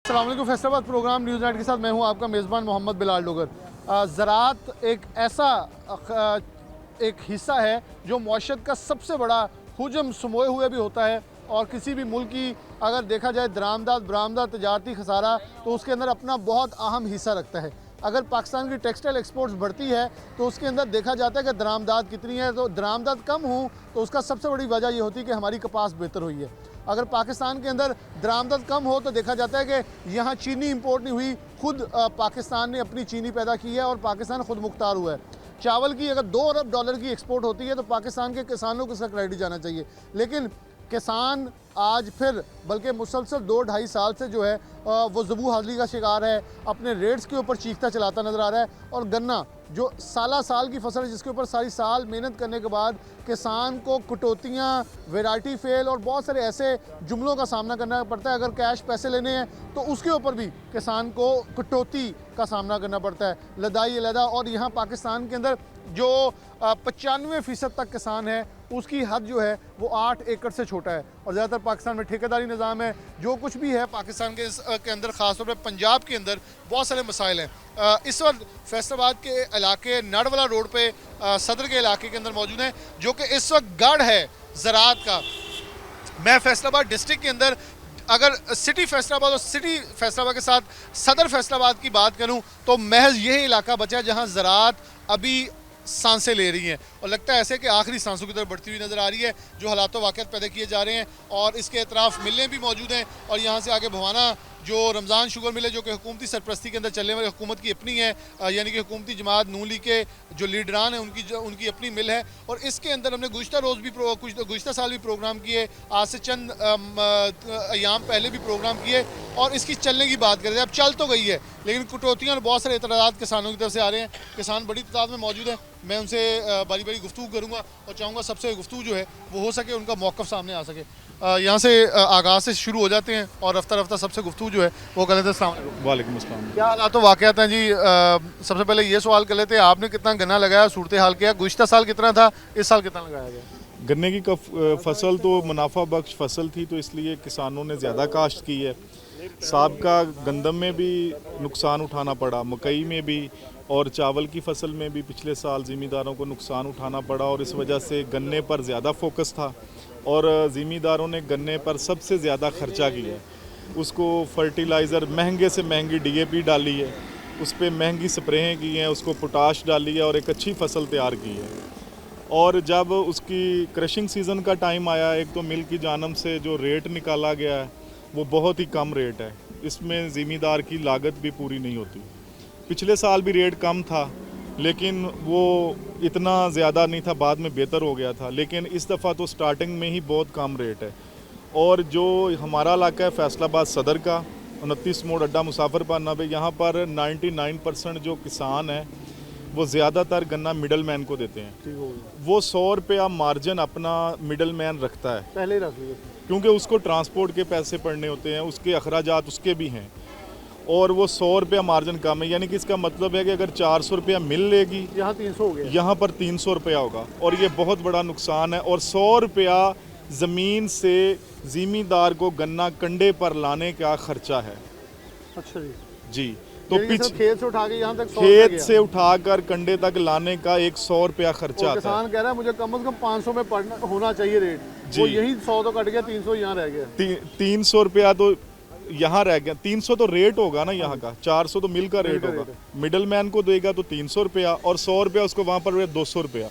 अस्सलाम वालेकुम। Faisalabad programme news night के साथ मैं हूं आपका मेज़बान मोहम्मद बिलाल डोगर। ज़राअत एक ऐसा एक हिस्सा है जो मौशत का सबसे बड़ा हुजम समोए हुए भी होता है, और किसी भी मुल्क की अगर देखा जाए दरामदात बरामदा तजारती खसारा तो उसके अंदर अपना बहुत अहम हिस्सा रखता है। अगर पाकिस्तान की टेक्सटाइल एक्सपोर्ट्स बढ़ती है तो उसके अंदर देखा जाता है कि दरामदात कितनी है, तो दरामदात कम हो तो उसका सबसे बड़ी वजह ये होती है कि हमारी कपास बेहतर हुई है। अगर पाकिस्तान के अंदर दरामदत कम हो तो देखा जाता है कि यहाँ चीनी इंपोर्ट नहीं हुई, खुद पाकिस्तान ने अपनी चीनी पैदा की है और पाकिस्तान खुद मुख्तार हुआ है। चावल की अगर $2 अरब की एक्सपोर्ट होती है तो पाकिस्तान के किसानों को इसका क्रेडिट जाना चाहिए, लेकिन किसान आज फिर बल्कि मुसलसल 2-2.5 साल से जो है वो ज़बू हाज़िरी का शिकार है, अपने रेट्स के ऊपर चीखता चलाता नज़र आ रहा है। और गन्ना जो साल की फसल है जिसके ऊपर सारी साल मेहनत करने के बाद किसान को कटौतियाँ, वैरायटी फेल और बहुत सारे ऐसे जुमलों का सामना करना पड़ता है। अगर कैश पैसे लेने हैं तो उसके ऊपर भी किसान को कटौती का सामना करना पड़ता है, लदाई अलहदा। और यहाँ पाकिस्तान के अंदर जो 95% तक किसान है उसकी हद जो है वो 8 एकड़ से छोटा है, और ज़्यादातर पाकिस्तान में ठेकेदारी निज़ाम है। जो कुछ भी है पाकिस्तान के अंदर ख़ासतौर पर पंजाब के अंदर बहुत सारे मसाइल हैं। इस वक्त फैसलाबाद के इलाके नाड़वाला रोड पे सदर के इलाके के अंदर मौजूद हैं, जो कि इस वक्त गढ़ है ज़राअत का। मैं फैसलाबाद डिस्ट्रिक्ट के अंदर अगर सिटी फैसलाबाद और सिटी फैसलाबाद के साथ सदर फैसलाबाद की बात करूं तो महज यही इलाका बचा है जहां ज़राअत अभी सांसें ले रही हैं, और लगता है ऐसे कि आखिरी सांसों की तरफ बढ़ती हुई नज़र आ रही है। जो हालात वाक़यात पैदा किए जा रहे हैं और इसके अतराफ़ मिलें भी मौजूद हैं, और यहाँ से आगे भवाना जो रमज़ान शुगर मिल है जो कि हुकूमती सरपरस्ती के अंदर चलने वाली हुकूमत की अपनी है, यानी कि हुकूमती जमात नून लीग के जो लीडरान हैं उनकी अपनी मिल है। और इसके अंदर हमने गुज़िश्ता साल भी प्रोग्राम किए, आज से चंद अयाम पहले भी प्रोग्राम किए, और इसकी चलने की बात करें अब चल तो गई है, लेकिन कटौतियाँ और बहुत सारे एतराज़ात किसानों की तरफ से आ रहे हैं। किसान बड़ी तादाद में मौजूद हैं, मैं उनसे बारी बारी गुफ्तगू करूँगा और चाहूँगा सबसे गुफ्तगू जो है वो हो सके उनका मौक़िफ़ सामने आ सके। यहाँ से आगाज़ से शुरू हो जाते हैं और रफ्ता रफ्ता सबसे गुफ्तगू जो है वो कर लेते हैं। अस्सलाम वालेकुम। वालेकुम अस्सलाम। क्या हालात वाक़यात हैं जी? सबसे पहले ये सवाल कर लेते हैं, आपने कितना गन्ना लगाया, सूरत हाल क्या? गुज़िश्ता साल कितना था, इस साल कितना लगाया गया? गन्ने की फसल तो मुनाफा बख्श फसल थी, तो इसलिए किसानों ने ज़्यादा काश्त की है। साबका गंदम में भी नुकसान उठाना पड़ा, मकई में भी, और चावल की फसल में भी पिछले साल ज़मींदारों को नुकसान उठाना पड़ा, और इस वजह से गन्ने पर ज़्यादा फोकस था और ज़मींदारों ने गन्ने पर सबसे ज़्यादा खर्चा किया। उसको फर्टिलाइज़र महंगे से महंगी DAP डाली है, उस पर महंगी स्प्रेहें की हैं, उसको पोटाश डाली है और एक अच्छी फसल तैयार की है। और जब उसकी क्रशिंग सीज़न का टाइम आया, एक तो मिल की जानब से जो रेट निकाला गया है वो बहुत ही कम रेट है, इसमें ज़मींदार की लागत भी पूरी नहीं होती। पिछले साल भी रेट कम था लेकिन वो इतना ज़्यादा नहीं था, बाद में बेहतर हो गया था, लेकिन इस दफ़ा तो स्टार्टिंग में ही बहुत कम रेट है। और जो हमारा इलाका है फैसलाबाद सदर का 29 मोड़ अड्डा मुसाफिरपाना पे, यहाँ पर 99% जो किसान हैं वो ज़्यादातर गन्ना मिडल मैन को देते हैं। वो 100 रुपया मार्जिन अपना मिडल मैन रखता है, पहले रख लिया, क्योंकि उसको ट्रांसपोर्ट के पैसे पड़ने होते हैं, उसके अखराजात उसके भी हैं, और वो 100 रुपया मार्जिन कम है। यानी कि इसका मतलब है कि अगर 400 रुपया मिल लेगी, यहाँ 300 हो गया, यहाँ पर 300 रुपया होगा, और ये बहुत बड़ा नुकसान है। और 100 रुपया ज़मीन से ज़मींदार को गन्ना कंडे पर लाने का खर्चा है। अच्छा जी, तो खेत से उठा के यहाँ तक खेत से उठाकर कंडे तक लाने का 100 रुपया खर्चा आता है। किसान कह रहा है मुझे कम से कम 500 में पड़ना होना चाहिए रेट, वो यही 100 तो कट गया, 300 यहाँ रह गया। 300 रुपया तो यहाँ रह गया, 300 तो रेट होगा ना यहाँ का, 400 तो मिल का रेट होगा, मिडल मैन को देगा तो 300 रुपया, और 100 रुपया उसको वहाँ पर 200 रुपया।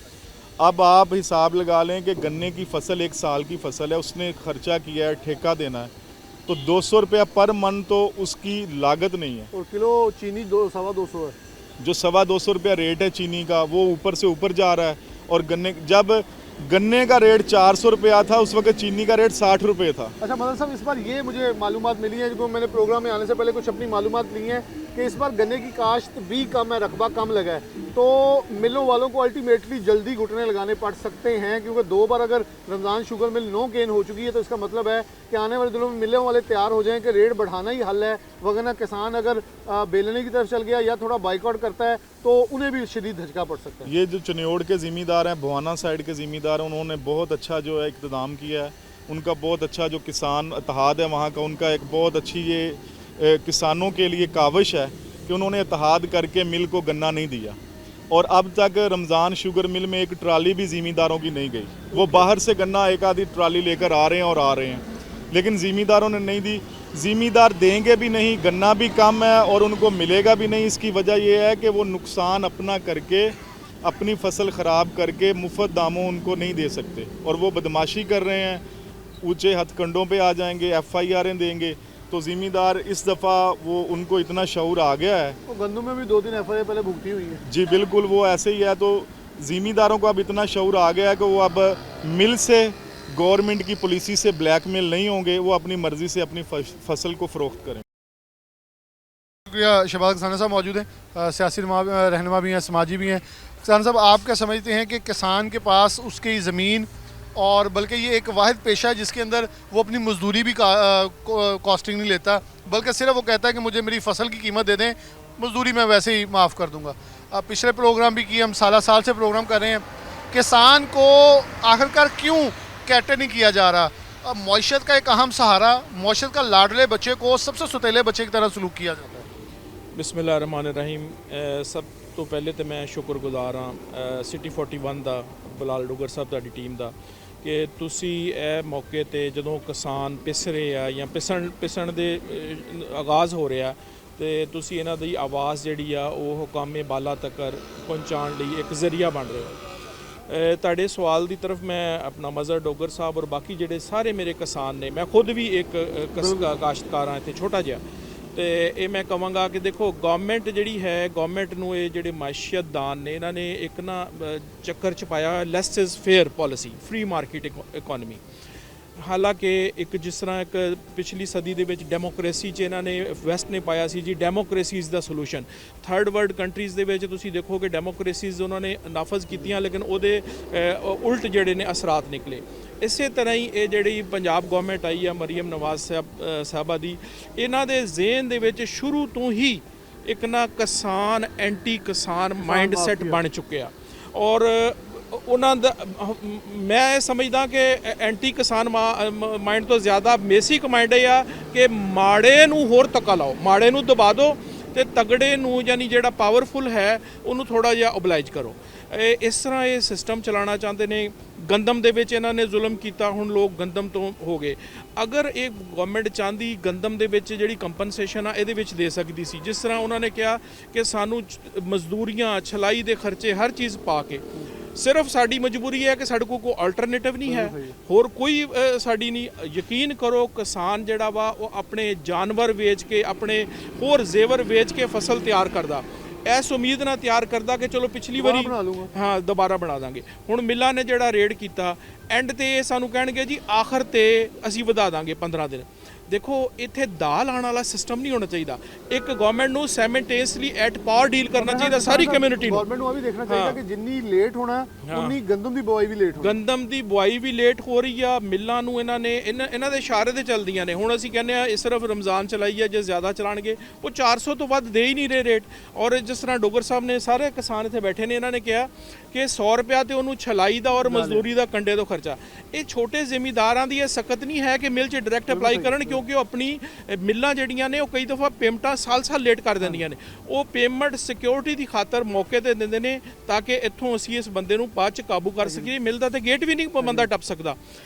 अब आप हिसाब लगा लें कि गन्ने की फसल 1 साल की फसल है, उसने खर्चा किया है, ठेका देना है, तो 200 रुपया पर मन तो उसकी लागत नहीं है। और किलो चीनी 200 है, जो 250 रुपया रेट है चीनी का, वो ऊपर से ऊपर जा रहा है। और जब गन्ने का रेट 400 रुपया था उस वक्त चीनी का रेट 60 रुपये था। अच्छा मदन साहब, इस बार ये मुझे मालूमात मिली है, जो मैंने प्रोग्राम में आने से पहले कुछ अपनी मालूमात ली है कि इस बार गन्ने की काश्त भी कम है, रकबा कम लगा है, तो मिलों वालों को अल्टीमेटली जल्दी घुटने लगाने पड़ सकते हैं, क्योंकि 2 बार अगर रमज़ान शुगर मिल नो गेन हो चुकी है तो इसका मतलब है कि आने वाले दिनों में मिलों वाले तैयार हो जाएं कि रेट बढ़ाना ही हल है, वरना किसान अगर बेलने की तरफ चल गया या थोड़ा बाइकआउट करता है तो उन्हें भी शदीद धचका पड़ सकता है। ये जो चनियोड़ के ज़मींदार हैं, भवाना साइड के ज़मींदार हैं, उन्होंने बहुत अच्छा जो है इक़्तिदाम किया है। उनका बहुत अच्छा जो किसान इत्तेहाद है वहाँ का, उनका एक बहुत अच्छी ये किसानों के लिए काविश है कि उन्होंने इत्तेहाद करके मिल को गन्ना नहीं दिया, और अब तक रमज़ान शुगर मिल में एक ट्राली भी ज़मींदारों की नहीं गई। वो बाहर से गन्ना एक आधी ट्राली लेकर आ रहे हैं और आ रहे हैं, लेकिन ज़मींदारों ने नहीं दी। ज़मींदार देंगे भी नहीं, गन्ना भी कम है और उनको मिलेगा भी नहीं। इसकी वजह यह है कि वो नुकसान अपना करके, अपनी फसल ख़राब करके मुफ्त दामों उनको नहीं दे सकते, और वो बदमाशी कर रहे हैं, ऊंचे हथकंडों पे आ जाएंगे, FIR देंगे। तो ज़मींदार इस दफ़ा वो उनको इतना शऊर आ गया है। वो गंदम में भी 2-3 FIR पहले भुगती हुई है। जी बिल्कुल, वो ऐसे ही है। तो ज़मींदारों को अब इतना शऊर आ गया है कि वो अब मिल से, गवर्नमेंट की पॉलिसी से ब्लैकमेल नहीं होंगे, वो अपनी मर्ज़ी से अपनी फसल को फ़रोख्त करें। शुक्रिया। शहबाज किसाना साहब मौजूद हैं, सियासी रहनुमा भी हैं, समाजी भी हैं। किसान साहब, आप क्या समझते हैं कि किसान के पास उसकी ज़मीन, और बल्कि ये एक वाहिद पेशा है जिसके अंदर वो अपनी मजदूरी भी कॉस्टिंग नहीं लेता, बल्कि सिर्फ वो कहता है कि मुझे मेरी फसल की कीमत दे दें, मजदूरी मैं वैसे ही माफ़ कर दूंगा। अब पिछले प्रोग्राम भी किए, हम साल से प्रोग्राम कर रहे हैं। किसान को आखिरकार क्यों कैटर नहीं किया जा रहा? अब मईशत का एक अहम सहारा, मईशत का लाडले बच्चे को सबसे सुतीले बच्चे की तरह सलूक किया जाता है। बिस्मिल्लाहिर्रहमानिर्रहीम। सब तो पहले तो मैं शुक्रगुजार हाँ सिटी 41 ਦਾ ਬਲਾਲ ਡੋਗਰ ਸਾਹਿਬ ਤੁਹਾਡੀ ਟੀਮ ਦਾ ਕਿ ਤੁਸੀਂ ਇਹ ਮੌਕੇ ਤੇ ਜਦੋਂ ਕਿਸਾਨ ਪਿਸ ਰਹੇ ਆ ਜਾਂ ਪਿਸਣ ਦੇ ਆਗਾਜ਼ ਹੋ ਰਿਹਾ ਤੇ ਤੁਸੀਂ ਇਹਨਾਂ ਦੀ ਆਵਾਜ਼ ਜਿਹੜੀ ਆ ਉਹ ਹੁਕਾਮੇ ਬਾਲਾ ਤੱਕ ਪਹੁੰਚਾਉਣ ਲਈ ਇੱਕ ਜ਼ਰੀਆ ਬਣ ਰਹੇ ਹੋ। ਤੁਹਾਡੇ ਸਵਾਲ ਦੀ ਤਰਫ ਮੈਂ ਆਪਣਾ ਮਜ਼ਹਰ ਡੋਗਰ ਸਾਹਿਬ ਔਰ ਬਾਕੀ ਜਿਹੜੇ ਸਾਰੇ ਮੇਰੇ ਕਿਸਾਨ ਨੇ, ਮੈਂ ਖੁਦ ਵੀ ਇੱਕ ਕਾਸ਼ਤਕਾਰ ਹਾਂ ਇੱਥੇ ਛੋਟਾ ਜਿਹਾ, ਤੇ ਇਹ ਮੈਂ ਕਹਾਂਗਾ ਕਿ ਦੇਖੋ ਗਵਰਨਮੈਂਟ ਜਿਹੜੀ ਹੈ, ਗਵਰਨਮੈਂਟ ਨੂੰ ਇਹ ਜਿਹੜੇ ਮਾਸ਼ੀਅਤਦਾਨ ਨੇ ਇਹਨਾਂ ਨੇ ਇੱਕ ਨਾ ਚੱਕਰ ਚ ਪਾਇਆ less is fair policy, free market economy. ਹਾਲਾਂਕਿ ਇੱਕ ਜਿਸ ਤਰ੍ਹਾਂ ਇੱਕ ਪਿਛਲੀ ਸਦੀ ਦੇ ਵਿੱਚ ਡੈਮੋਕ੍ਰੇਸੀ 'ਚ ਇਹਨਾਂ ਨੇ ਵੈਸਟ ਨੇ ਪਾਇਆ ਸੀ ਜੀ democracy is the solution. Third world countries ਦੇ ਵਿੱਚ ਤੁਸੀਂ ਦੇਖੋ ਕਿ ਡੈਮੋਕ੍ਰੇਸੀਜ਼ ਉਹਨਾਂ ਨੇ ਨਾਫਜ਼ ਕੀਤੀਆਂ, ਲੇਕਿਨ ਉਹਦੇ ਉਲਟ ਜਿਹੜੇ ਨੇ ਅਸਰਾਤ ਨਿਕਲੇ। ਇਸੇ ਤਰ੍ਹਾਂ ਹੀ ਇਹ ਜਿਹੜੀ ਪੰਜਾਬ ਗਵਰਨਮੈਂਟ ਆਈ ਆ ਮਰੀਮ ਨਵਾਜ਼ ਸਾਹਿਬਾ ਦੀ, ਇਹਨਾਂ ਦੇ ਜ਼ਿਹਨ ਦੇ ਵਿੱਚ ਸ਼ੁਰੂ ਤੋਂ ਹੀ ਇੱਕ ਨਾ ਕਿਸਾਨ ਐਂਟੀ ਕਿਸਾਨ ਮਾਈਂਡ ਸੈੱਟ ਬਣ ਚੁੱਕਿਆ, ਔਰ ਉਹਨਾਂ ਦਾ ਮੈਂ ਇਹ ਸਮਝਦਾ ਕਿ ਐਂਟੀ ਕਿਸਾਨ ਮਾਈਂਡ ਤੋਂ ਜ਼ਿਆਦਾ ਬੇਸਿਕ ਮਾਈਂਡ ਇਹ ਆ ਕਿ ਮਾੜੇ ਨੂੰ ਹੋਰ ਧੱਕਾ ਲਾਓ, ਮਾੜੇ ਨੂੰ ਦਬਾ ਦਿਓ ਤੇ ਤਗੜੇ ਨੂੰ ਯਾਨੀ ਜਿਹੜਾ ਪਾਵਰਫੁਲ ਹੈ ਉਹਨੂੰ ਥੋੜਾ ਜਿਹਾ ਓਬਲਾਈਜ ਕਰੋ। ਇਸ ਤਰ੍ਹਾਂ ਇਹ ਸਿਸਟਮ ਚਲਾਉਣਾ ਚਾਹੁੰਦੇ ਨੇ। ਗੰਦਮ ਦੇ ਵਿੱਚ ਇਹਨਾਂ ਨੇ ਜ਼ੁਲਮ ਕੀਤਾ, ਹੁਣ ਲੋਕ ਗੰਦਮ ਤੋਂ ਹੋ ਗਏ। ਅਗਰ ਇਹ ਗਵਰਨਮੈਂਟ ਚਾਹੁੰਦੀ ਗੰਦਮ ਦੇ ਵਿੱਚ ਜਿਹੜੀ ਕੰਪਨਸੇਸ਼ਨ ਆ ਇਹਦੇ ਵਿੱਚ ਦੇ ਸਕਦੀ ਸੀ, ਜਿਸ ਤਰ੍ਹਾਂ ਉਹਨਾਂ ਨੇ ਕਿਹਾ ਕਿ ਸਾਨੂੰ ਮਜ਼ਦੂਰੀਆਂ, ਛਲਾਈ ਦੇ ਖਰਚੇ, ਹਰ ਚੀਜ਼ ਪਾ ਕੇ। ਸਿਰਫ ਸਾਡੀ ਮਜਬੂਰੀ ਹੈ ਕਿ ਸਾਡੇ ਕੋਲ ਕੋਈ ਅਲਟਰਨੇਟਿਵ ਨਹੀਂ ਹੈ, ਹੋਰ ਕੋਈ ਸਾਡੀ ਨਹੀਂ। ਯਕੀਨ ਕਰੋ ਕਿਸਾਨ ਜਿਹੜਾ ਵਾ ਉਹ ਆਪਣੇ ਜਾਨਵਰ ਵੇਚ ਕੇ, ਆਪਣੇ ਹੋਰ ਜ਼ੇਵਰ ਵੇਚ ਕੇ ਫਸਲ ਤਿਆਰ ਕਰਦਾ, ਇਸ ਉਮੀਦ ਨਾਲ ਤਿਆਰ ਕਰਦਾ ਕਿ ਚਲੋ ਪਿਛਲੀ ਵਾਰੀ ਹਾਂ ਦੁਬਾਰਾ ਬਣਾ ਦਾਂਗੇ। ਹੁਣ ਮਿੱਲਾਂ ਨੇ ਜਿਹੜਾ ਰੇਡ ਕੀਤਾ, ਐਂਡ ਤੇ ਸਾਨੂੰ ਕਹਿਣਗੇ ਜੀ ਆਖਰ ਤੇ ਅਸੀਂ ਵਧਾ ਦਾਂਗੇ 15 ਦਿਨ। ਦੇਖੋ ਇੱਥੇ ਦਾਲ ਆਉਣ ਵਾਲਾ ਸਿਸਟਮ ਨਹੀਂ ਹੋਣਾ ਚਾਹੀਦਾ। ਇੱਕ ਗਵਰਨਮੈਂਟ ਨੂੰ ਸਾਈਮਲਟੇਨੀਅਸਲੀ ਐਟ ਪਾਵਰ ਡੀਲ ਕਰਨਾ ਚਾਹੀਦਾ ਸਾਰੀ ਕਮਿਊਨਿਟੀ ਨੂੰ। ਗਵਰਨਮੈਂਟ ਨੂੰ ਇਹ ਵੀ ਦੇਖਣਾ ਚਾਹੀਦਾ ਕਿ ਜਿੰਨੀ ਲੇਟ ਹੋਣਾ ਉਨੀ ਗੰਦਮ ਦੀ ਬੁਆਈ ਵੀ ਲੇਟ ਹੋਣੀ। ਗੰਦਮ ਦੀ ਬੁਆਈ ਵੀ ਲੇਟ ਹੋ ਰਹੀ ਆ। ਮਿੱਲਾਂ ਨੂੰ ਇਹਨਾਂ ਦੇ ਇਸ਼ਾਰੇ ਤੇ ਚੱਲਦੀਆਂ ਨੇ। ਹੁਣ ਅਸੀਂ ਕਹਿੰਦੇ ਆ ਸਿਰਫ ਰਮਜ਼ਾਨ ਚਲਾਈ ਆ, ਜੇ ਜ਼ਿਆਦਾ ਚਲਾਣਗੇ ਉਹ 400 ਤੋਂ ਵੱਧ ਦੇ ਹੀ ਨਹੀਂ ਰਹੇ ਰੇਟ। ਔਰ ਜਿਸ ਤਰ੍ਹਾਂ ਡੋਗਰ ਸਾਹਿਬ ਨੇ, ਸਾਰੇ ਕਿਸਾਨ ਇੱਥੇ ਬੈਠੇ ਨੇ, ਇਹਨਾਂ ਨੇ ਕਿਹਾ ਕਿ 100 ਰੁਪਇਆ ਤੇ ਉਹਨੂੰ ਛਲਾਈ ਦਾ ਔਰ ਮਜ਼ਦੂਰੀ ਦਾ ਕੰਡੇ ਤੋਂ ਖਰਚਾ। ਇਹ ਛੋਟੇ ਜ਼ਿਮੀਂਦਾਰਾਂ ਦੀ ਇਹ ਸਖਤ ਨਹੀਂ ਹੈ ਕਿ ਮਿਲ 'ਚ ਡਾਇਰੈਕਟ ਅਪਲਾਈ ਕਰਨ, ਕਿਉਂਕਿ ਉਹ ਆਪਣੀ ਮਿੱਲਾਂ ਜਿਹੜੀਆਂ ਨੇ ਉਹ ਕਈ ਦਫਾ ਪੇਮੈਂਟਾਂ ਸਾਲ ਲੇਟ ਕਰ ਦਿੰਦੀਆਂ ਨੇ। ਉਹ ਪੇਮੈਂਟ ਸਿਕਿਉਰਿਟੀ ਦੀ ਖਾਤਰ ਮੌਕੇ ਤੇ ਦਿੰਦੇ ਨੇ ਤਾਂ ਕਿ ਇੱਥੋਂ ਅਸੀਂ ਇਸ ਬੰਦੇ ਨੂੰ ਬਾਅਦ 'ਚ ਕਾਬੂ ਕਰ ਸਕੀਏ। ਮਿਲ ਦਾ ਤੇ ਗੇਟ ਵੀ ਨਹੀਂ ਬੰਦਾ ਟੱਪ ਸਕਦਾ।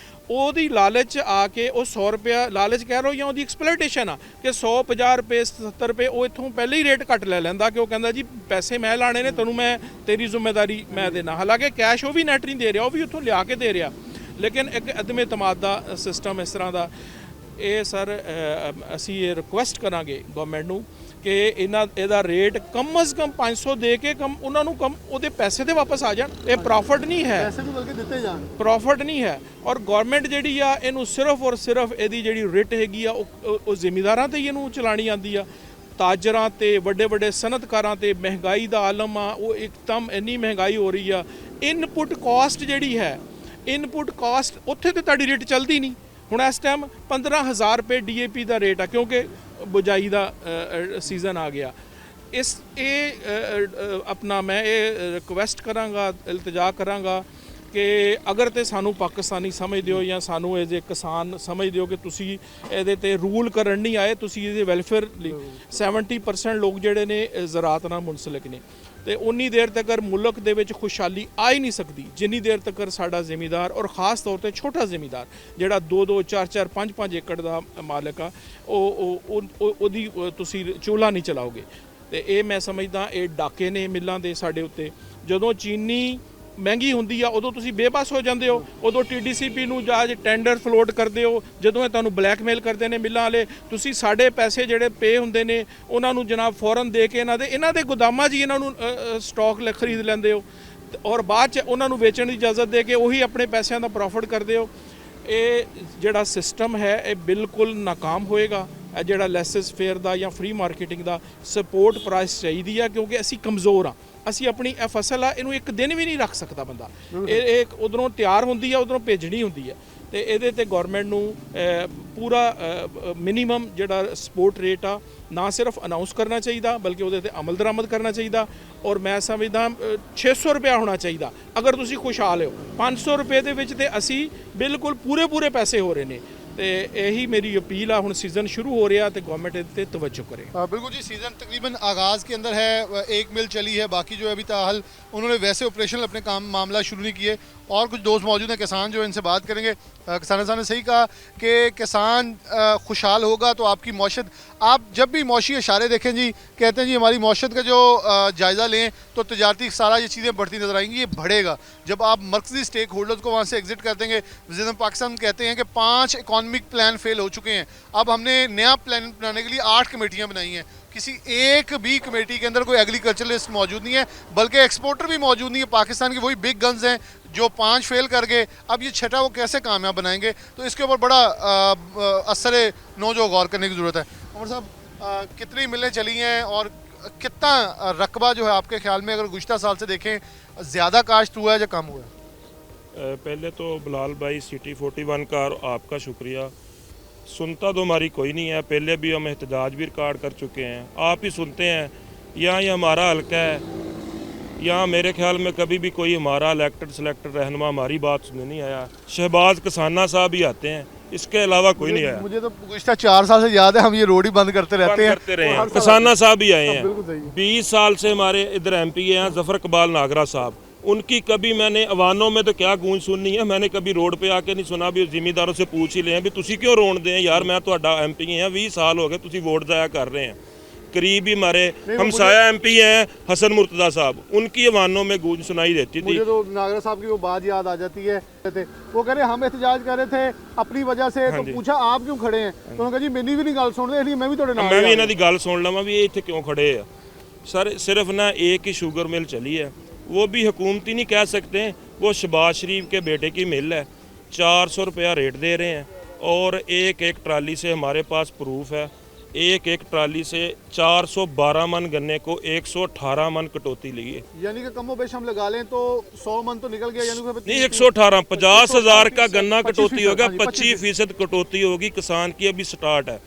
ਉਹਦੀ ਲਾਲਚ ਆ ਕੇ ਉਹ 100 ਰੁਪਇਆ ਲਾਲਚ ਕਹਿ ਲਓ ਜਾਂ ਉਹਦੀ ਐਕਸਪਲੋਇਟੇਸ਼ਨ ਆ ਕਿ 100, 50 ਰੁਪਏ, 70 ਰੁਪਏ ਉਹ ਇੱਥੋਂ ਪਹਿਲੇ ਹੀ ਰੇਟ ਘੱਟ ਲੈ ਲੈਂਦਾ, ਕਿ ਉਹ ਕਹਿੰਦਾ ਜੀ ਪੈਸੇ ਮੈਂ ਲਾਣੇ ਨੇ, ਤੈਨੂੰ ਮੈਂ ਤੇਰੀ ਜ਼ਿੰਮੇਵਾਰੀ ਮੈਂ ਦੇਣਾ। ਹਾਲਾਂਕਿ ਕੈਸ਼ ਉਹ ਵੀ ਨੈਟ ਨਹੀਂ ਦੇ ਰਿਹਾ, ਉਹ ਵੀ ਉੱਥੋਂ ਲਿਆ ਕੇ ਦੇ ਰਿਹਾ। ਲੇਕਿਨ ਇੱਕ ਅਦਮ ਇਤਮਾਦ ਦਾ ਸਿਸਟਮ ਇਸ ਤਰ੍ਹਾਂ ਦਾ। ਇਹ ਸਰ ਅਸੀਂ ਇਹ ਰਿਕੁਐਸਟ ਕਰਾਂਗੇ ਗਵਰਨਮੈਂਟ ਨੂੰ ਕਿ ਇਹਦਾ ਰੇਟ ਕਮ ਅਜ਼ ਕਮ 500 ਦੇ ਕੇ ਉਹਨਾਂ ਨੂੰ ਉਹਦੇ ਪੈਸੇ ਤੇ ਵਾਪਸ ਆ ਜਾਣ। ਇਹ ਪ੍ਰੋਫਿਟ ਨਹੀਂ ਹੈ, ਪੈਸੇ ਵੀ ਬਲਕਿ ਦਿੱਤੇ ਜਾਣ, ਪ੍ਰੋਫਿਟ ਨਹੀਂ ਹੈ। ਔਰ ਗਵਰਨਮੈਂਟ ਜਿਹੜੀ ਆ ਇਹਨੂੰ ਸਿਰਫ ਔਰ ਸਿਰਫ ਇਹਦੀ ਜਿਹੜੀ ਰਿਟ ਹੈਗੀ ਆ ਉਹ ਜ਼ਿਮੀਂਦਾਰਾਂ ਤੇ ਹੀ ਇਹਨੂੰ ਚਲਾਣੀ ਆਉਂਦੀ ਆ। ਤਾਜਰਾਂ ਤੇ ਵੱਡੇ ਸਨਅਤਕਾਰਾਂ ਤੇ ਮਹਿੰਗਾਈ ਦਾ ਆਲਮ ਆ। ਉਹ ਇੱਕਦਮ ਇੰਨੀ ਮਹਿੰਗਾਈ ਹੋ ਰਹੀ ਆ। ਇਨਪੁੱਟ ਕਾਸਟ ਜਿਹੜੀ ਹੈ, ਇਨਪੁੱਟ ਕਾਸਟ ਉੱਥੇ ਤੇ ਤੁਹਾਡੀ ਰੇਟ ਚੱਲਦੀ ਨਹੀਂ। ਹੁਣ ਇਸ ਟਾਈਮ 15,000 ਰੁਪਏ DAP ਦਾ ਰੇਟ ਆ, ਕਿਉਂਕਿ ਬੁਝਾਈ ਦਾ ਸੀਜ਼ਨ ਆ ਗਿਆ। ਆਪਣਾ ਮੈਂ ਇਹ ਰਿਕੁਐਸਟ ਕਰਾਂਗਾ, ਇਲਤਜਾ ਕਰਾਂਗਾ ਕਿ ਅਗਰ ਤੇ ਸਾਨੂੰ ਪਾਕਿਸਤਾਨੀ ਸਮਝਦੇ ਹੋ ਜਾਂ ਸਾਨੂੰ ਐਜ਼ ਏ ਕਿਸਾਨ ਸਮਝਦੇ ਹੋ ਕਿ ਤੁਸੀਂ ਇਹਦੇ ਤੇ ਰੂਲ ਕਰਨ ਨਹੀਂ ਆਏ, ਤੁਸੀਂ ਇਹਦੇ ਵੈਲਫੇਅਰ ਲਈ 70% ਲੋਕ ਜਿਹੜੇ ਨੇ ਜ਼ਰਾਤ ਨਾਲ ਮੁਨਸਲਿਕ ਨੇ ਤੇ ਉਨੀ ਦੇਰ ਤੱਕ ਮੁਲਕ ਦੇ ਵਿੱਚ ਖੁਸ਼ਹਾਲੀ ਆ ਹੀ ਨਹੀਂ ਸਕਦੀ ਜਿੰਨੀ ਦੇਰ ਤੱਕ ਸਾਡਾ ਜ਼ਿਮੀਂਦਾਰ ਔਰ ਖਾਸ ਤੌਰ ਤੇ ਛੋਟਾ ਜ਼ਿਮੀਂਦਾਰ ਜਿਹੜਾ 2-2 4-4 5-5 ਏਕੜ ਦਾ ਮਾਲਕ ਆ ਉਹਦੀ ਤੁਸੀਂ ਚੂਲਾ ਨਹੀਂ ਚਲਾਓਗੇ। ਤੇ ਇਹ ਮੈਂ ਸਮਝਦਾ ਇਹ ਡਾਕੇ ਨੇ ਮਿੱਲਾਂ ਦੇ ਸਾਡੇ ਉੱਤੇ। ਜਦੋਂ ਚੀਨੀ ਮਹਿੰਗੀ ਹੁੰਦੀ ਆ ਉਦੋਂ ਤੁਸੀਂ ਬੇਬਸ ਹੋ ਜਾਂਦੇ ਹੋ, ਉਦੋਂ TDCP ਨੂੰ ਜਾ ਟੈਂਡਰ ਫਲੋਟ ਕਰਦੇ ਹੋ, ਜਦੋਂ ਇਹ ਤੁਹਾਨੂੰ ਬਲੈਕਮੇਲ ਕਰਦੇ ਨੇ ਮਿੱਲਾਂ ਵਾਲੇ, ਤੁਸੀਂ ਸਾਡੇ ਪੈਸੇ ਜਿਹੜੇ ਪੇ ਹੁੰਦੇ ਨੇ ਉਹਨਾਂ ਨੂੰ ਜਨਾਬ ਫੌਰਨ ਦੇ ਕੇ ਇਹਨਾਂ ਦੇ ਗੋਦਾਮਾਂ 'ਚ ਹੀ ਇਹਨਾਂ ਨੂੰ ਸਟਾਕ ਖਰੀਦ ਲੈਂਦੇ ਹੋ ਔਰ ਬਾਅਦ 'ਚ ਉਹਨਾਂ ਨੂੰ ਵੇਚਣ ਦੀ ਇਜਾਜ਼ਤ ਦੇ ਕੇ ਉਹੀ ਆਪਣੇ ਪੈਸਿਆਂ ਦਾ ਪ੍ਰੋਫਿਟ ਕਰਦੇ ਹੋ। ਇਹ ਜਿਹੜਾ ਸਿਸਟਮ ਹੈ ਇਹ ਬਿਲਕੁਲ ਨਾਕਾਮ ਹੋਏਗਾ। ਇਹ ਜਿਹੜਾ ਲੈਸਸ ਫੇਅਰ ਦਾ ਜਾਂ ਫ੍ਰੀ ਮਾਰਕੀਟਿੰਗ ਦਾ ਸਪੋਰਟ ਪ੍ਰਾਈਸ ਚਾਹੀਦੀ ਆ ਕਿਉਂਕਿ ਅਸੀਂ ਕਮਜ਼ੋਰ ਆ। ਅਸੀਂ ਆਪਣੀ ਇਹ ਫਸਲ ਆ ਇਹਨੂੰ ਇੱਕ ਦਿਨ ਵੀ ਨਹੀਂ ਰੱਖ ਸਕਦਾ ਬੰਦਾ, ਇਹ ਉਧਰੋਂ ਤਿਆਰ ਹੁੰਦੀ ਆ ਉਧਰੋਂ ਭੇਜਣੀ ਹੁੰਦੀ ਆ ਤੇ ਇਹਦੇ ਤੇ ਗਵਰਨਮੈਂਟ ਨੂੰ ਪੂਰਾ ਮਿਨੀਮਮ ਜਿਹੜਾ ਸਪੋਰਟ ਰੇਟ ਆ ਨਾ ਸਿਰਫ ਅਨਾਉਂਸ ਕਰਨਾ ਚਾਹੀਦਾ ਬਲਕਿ ਉਹਦੇ ਤੇ ਅਮਲ ਦਰਾਮਦ ਕਰਨਾ ਚਾਹੀਦਾ ਔਰ ਮੈਂ ਸਮਝਦਾ 600 ਰੁਪਇਆ ਹੋਣਾ ਚਾਹੀਦਾ ਅਗਰ ਤੁਸੀਂ ਖੁਸ਼ਹਾਲ ਹੋ। 500 ਰੁਪਏ ਦੇ ਵਿੱਚ ਤੇ ਅਸੀਂ ਬਿਲਕੁਲ ਪੂਰੇ ਪੈਸੇ ਹੋ ਰਹੇ ਨੇ ਤੇ यही मेरी अपील है। हुण सीज़न शुरू हो रहा तो गवर्नमेंट इस पर तवज्जो करे। बिल्कुल जी, सीज़न तकरीबन आगाज़ के अंदर है, एक मिल चली है, बाकी जो है अभी ताहल उन्होंने वैसे ऑपरेशनल अपने काम मामला शुरू नहीं किए। और कुछ दोस्त मौजूद हैं किसान जो इनसे बात करेंगे। किसान साहब ने सही कहा कि किसान खुशहाल होगा तो आपकी मौशत, आप जब भी मौशी इशारे देखें जी, कहते हैं जी हमारी मौशत का जो जायज़ा लें तो तजारती सारा ये चीज़ें बढ़ती नज़र आएंगी, ये बढ़ेगा जब आप मरकज़ी स्टेक होल्डर्स को वहाँ से एग्जिट कर देंगे। वज़ीर पाकिस्तान कहते हैं कि 5 इकॉनमिक प्लान फेल हो चुके हैं, अब हमने नया प्लान बनाने के लिए 8 कमेटियाँ बनाई हैं। किसी एक भी कमेटी के अंदर कोई एग्रीकल्चरलिस्ट मौजूद नहीं है, बल्कि एक्सपोर्टर भी मौजूद नहीं है। पाकिस्तान के वही बिग गन्स हैं जो 5 फेल कर गए, अब ये छठा वो कैसे कामयाब बनाएंगे, तो इसके ऊपर बड़ा असर नो जो गौर करने की ज़रूरत है। उमर साहब, कितनी मिलें चली हैं और कितना रकबा जो है आपके ख्याल में, अगर गुज़श्ता साल से देखें, ज़्यादा काश्त हुआ है या कम हुआ है? पहले तो बिलाल भाई सिटी 41 का आपका शुक्रिया। सुनता तो हमारी कोई नहीं है, पहले भी हम एहतजाज भी रिकॉर्ड कर चुके हैं, आप ही सुनते हैं। यहाँ ये हमारा हल्का है, यहाँ मेरे ख्याल में कभी भी कोई हमारा इलेक्टेड सेलेक्टेड रहनुमा हमारी बात सुनने नहीं आया। शहबाज कसाना साहब ही आते हैं, इसके अलावा कोई नहीं आया। मुझे तो गुज़श्ता 4 साल से याद है, हम ये रोड ही बंद करते रहते हैं। कसाना साहब ही आए हैं। 20 साल से हमारे इधर MP हैं जफर इकबाल नागरा साहब, उनकी कभी मैंने अवानों में तो क्या गूंज सुननी है, मैंने कभी रोड पे आके नहीं सुना। भी जिम्मेदारों से पूछ ही लें भी तुसी क्यों रोन दें यार, मैं तो MP हैं, 20 साल हो गए तुसी वोट जाया कर रहे हैं। करीब ही हमारे हमसाया MP हैं हसन मुर्तज़ा साहब, उनकी अवानों में गूंज सुनाई देती थी। मुझे तो नागरा साहब की वो बात याद आ जाती है, वो कह रहे हम एहतजाज कर रहे थे अपनी वजह से, तो पूछा आप क्यों खड़े हैं, तो उन्होंने कहा जी मैंने भी नहीं गल सुन रहे, मैं भी थोड़े नाल मैं भी इन्हां दी गल सुन लवां भी ये इत्थे क्यों खड़े हैं। सर सिर्फ ना एक ही शुगर मिल चली है, वो भी हुकूमती नहीं कह सकते, वो शहबाज शरीफ के बेटे की मिल है। 400 रुपया रेट दे रहे हैं और एक ट्राली से हमारे पास प्रूफ है, एक ट्राली से 412 मन गन्ने को 118 मन कटौती ली है। यानी कि कमो बेश हम लगा लें तो 100 मन तो निकल गया, यानी नहीं 118 50,000 का गन्ना कटौती होगा, 25% कटौती होगी। किसान की अभी स्टार्ट है,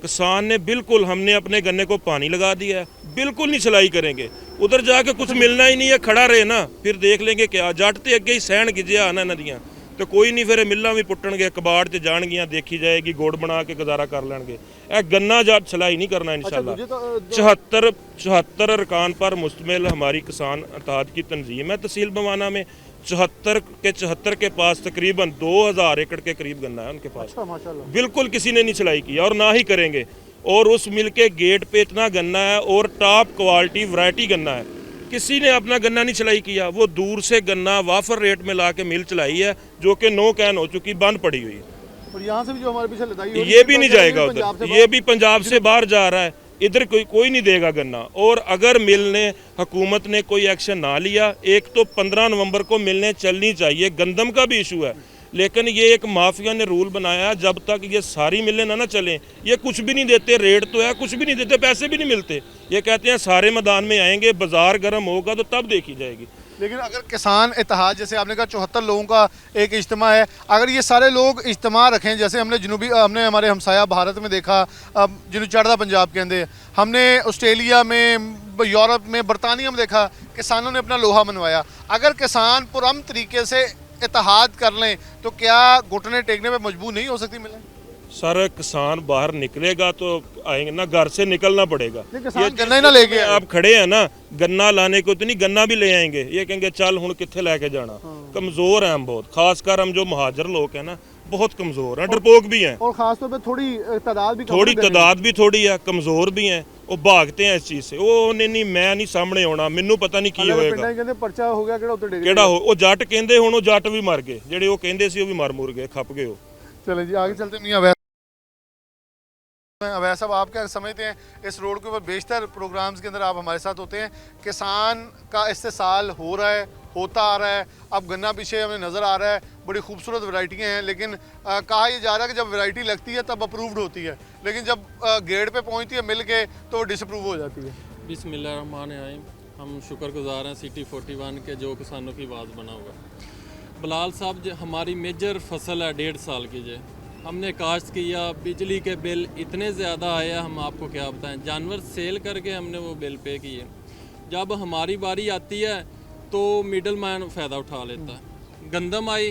किसान ने बिल्कुल, हमने अपने गन्ने को पानी लगा दिया है, बिल्कुल नहीं सिलाई करेंगे, उधर जाके कुछ मिलना ही नहीं है, खड़ा रहे ना फिर देख लेंगे क्या। जट तो अगे ही सहन गिजया आना नदियाँ तो कोई नहीं, फिर मिल्लां भी पुट्टणगे, कबाड़ च जाणगियां, देखी जाएगी, गुड़ बना के गुजारा कर लेंगे। ए गन्ना जट सिलाई नहीं करना इंशाल्लाह। 74 अरकान पर मुश्तमिल हमारी किसान अताद की तंजीम है। तहसील बवाना में 74 के पास तकरीबन 2000 एकड़ के करीब गन्ना है उनके पास। बिल्कुल किसी ने नहीं सिलाई की और ना ही करेंगे। और उस मिल के गेट पे इतना गन्ना है और टॉप क्वालिटी वैरायटी गन्ना है, किसी ने अपना गन्ना नहीं चलाई किया। वो दूर से गन्ना वाफर रेट में ला के मिल चलाई है जो कि नो कैन हो चुकी, बंद पड़ी हुई है। और यहाँ से भी जो हमारे पीछे लदाई हो रही है, ये भी नहीं जाएगा उधर, ये भी पंजाब से बाहर जा रहा है, इधर कोई नहीं देगा गन्ना। और अगर मिल ने, हुकूमत ने कोई एक्शन ना लिया, एक तो 15 नवंबर को मिलने चलनी चाहिए, गंदम का भी इशू है, लेकिन ये एक माफिया ने रूल बनाया, जब तक ये सारी मिलें ना चलें, ये कुछ भी नहीं देते, रेट तो है कुछ भी नहीं देते, पैसे भी नहीं मिलते। ये कहते हैं सारे मैदान में आएंगे, बाजार गर्म होगा तो तब देखी जाएगी। लेकिन अगर किसान इत्तेहाद, जैसे आपने कहा 74 लोगों का एक इज्तिमा है, अगर ये सारे लोग इज्तिमा रखें, जैसे हमने हमारे हमसाया भारत में देखा, जिन्होंने चढ़दा पंजाब कहते हैं, हमने ऑस्ट्रेलिया में, यूरोप में, बरतानिया में देखा, किसानों ने अपना लोहा मनवाया। अगर किसान पुरअमन तरीके से इत्तेहाद कर लें तो क्या घुटने टेकने पे मजबूर नहीं हो सकती मिलें? सर किसान बाहर निकलेगा तो आएंगे ना, घर से निकलना पड़ेगा। नहीं, किसान गन्ना ही ना लेके आए। आप खड़े हैं ना, गन्ना लाने को तो नहीं, गन्ना भी ले आएंगे। ये कहेंगे चल हुण कित्थे लेके जाना। कमजोर हैं हम बहुत, खासकर हम जो महाजर लोग हैं ना, बहुत कमजोर हैं, डरपोक भी हैं। और खास तौर पे थोड़ी तादाद भी थोड़ी तादाद भी थोड़ी है, कमजोर भी हैं, वो भागते हैं इस चीज से। वो नहीं मैं नहीं सामने आना, मैनू पता नहीं की होएगा, ਕਹਿੰਦੇ ਪਰਚਾ ਹੋ ਗਿਆ ਕਿਹੜਾ ਉੱਤੇ ਡਿੱਗ ਕਿਹੜਾ ਉਹ ਜੱਟ ਕਹਿੰਦੇ, ਹੁਣ ਉਹ ਜੱਟ ਵੀ ਮਰ ਗਏ, ਜਿਹੜੇ ਉਹ ਕਹਿੰਦੇ ਸੀ ਉਹ ਵੀ ਮਰ ਮੁਰ ਗਏ, ਖੱਪ ਗਏ ਉਹ। चले जी आगे चलते मियां अवैस साहब, आप क्या समझते हैं इस रोड के ऊपर बेशतर प्रोग्राम्स के अंदर आप हमारे साथ होते हैं, किसान का इस्तेसाल हो रहा है, होता आ रहा है, अब गन्ना पीछे हमें नज़र आ रहा है, बड़ी खूबसूरत वैरायटियाँ हैं, लेकिन कहा यह जा रहा है कि जब वैरायटी लगती है तब अप्रूव्ड होती है, लेकिन जब गेट पे पहुंचती है मिल के तो वो डिसअप्रूव हो जाती है। बिस्मिल्लाहिर्रहमानिर्रहीम। हम शुक्रगुजार हैं सिटी 41 के जो किसानों की आवाज़ बना हुआ। बिलाल साहब, हमारी मेजर फसल है 1.5 साल की जो हमने काश्त किया, बिजली के बिल इतने ज़्यादा आए हैं, हम आपको क्या बताएं। जानवर सेल करके हमने वो बिल पे किए। जब हमारी बारी आती है तो मिडल मैन फ़ायदा उठा लेता है। गंदम आई,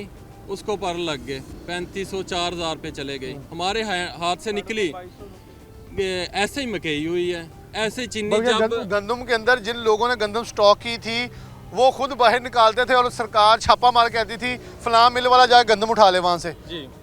उसको पर लग गए, 3500-4000 पे चले गए, हमारे हाथ से निकली। ऐसे ही मकई हुई है, ऐसे चीनी। जब गंदम के अंदर जिन लोगों ने गंदम स्टॉक की थी वो खुद बाहर निकालते थे और सरकार छापा मार कहती थी फलां मिल वाला जाए गंदम उठा ले वहाँ से,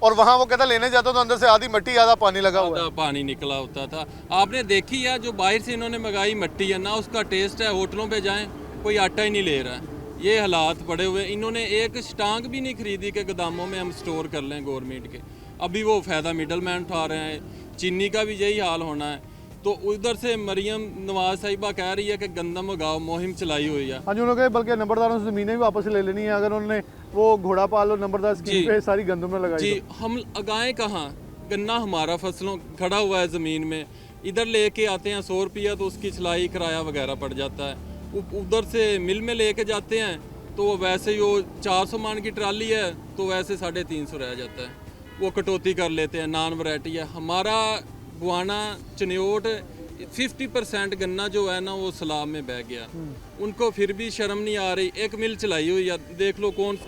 और वहाँ वो कहता लेने जाता तो अंदर से आधी मिट्टी आधा पानी लगा हुआ है, पानी निकला होता था। आपने देखी है जो बाहर से इन्होंने मंगाई मिट्टी है ना, उसका टेस्ट है, होटलों पे जाएं कोई आटा ही नहीं ले रहा है। ये हालात पड़े हुए। इन्होंने एक स्टांग भी नहीं खरीदी कि गोदामों में हम स्टोर कर लें गवर्नमेंट के। अभी वो फ़ायदा मिडल मैन उठा रहे हैं। चीनी का भी यही हाल होना है। तो उधर से मरियम नवाज साहिबा कह रही है कि गंदम उगाओ, मुहिम चलाई हुई है। हाँ जी, उन्होंने बल्कि नंबरदारों से ज़मीनें भी वापस ले लेनी है अगर उन्होंने वो घोड़ा पाल और नंबरदार स्कीम पे सारी गंदम में लगाई। जी, हम उगाएं कहाँ? गन्ना हमारा फसलों खड़ा हुआ है ज़मीन में, इधर लेके आते हैं 100 रुपया, तो उसकी सिलाई किराया वगैरह पड़ जाता है। उधर से मिल में लेके जाते हैं तो वैसे ही वो 400 मान की ट्राली है तो वैसे 350 रह जाता है, वो कटौती कर लेते हैं। नॉन वैरायटी है हमारा बुआना चनियोट, 50% गन्ना जो है ना वो सलाब में बह गया। उनको फिर भी शर्म नहीं आ रही। एक मिल चलाई हुई है, देख लो कौन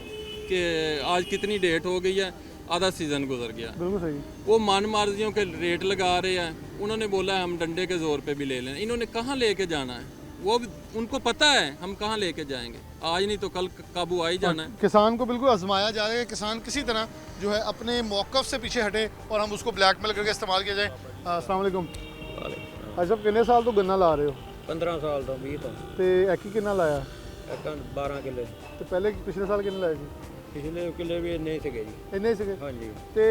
के आज कितनी डेट हो गई है, आधा सीज़न गुजर गया। बिल्कुल सही। वो मान मार्जियों के रेट लगा रहे हैं। उन्होंने बोला है हम डंडे के ज़ोर पे भी ले लें। इन्होंने कहाँ लेके जाना है वो भी उनको पता है, हम कहाँ लेके जाएंगे। आज नहीं तो कल काबू आ ही जाना है। किसान को बिल्कुल आजमाया जा रहा है कि किसान किसी तरह जो है अपने मौक़िफ़ से पीछे हटे और हम उसको ब्लैकमेल करके इस्तेमाल किया जाए। अस्सलाम वालेकुम भाई साहब, कितने साल तो गन्ना ला रहे हो? 15 साल तो 20 तो ਤੇ ਐਕੀ ਕਿੰਨਾ ਲਾਇਆ? 12 ਕਿੱਲੇ ਤੇ ਪਹਿਲੇ ਪਿਛਲੇ ਸਾਲ ਕਿੰਨੇ ਲਾਏ ਸੀ? ਪਿਛਲੇ ਕਿੱਲੇ ਵੀ ਇੰਨੇ ਹੀ ਸੀਗੇ ਜੀ। ਇੰਨੇ ਹੀ ਸੀਗੇ। ਹਾਂਜੀ, ਤੇ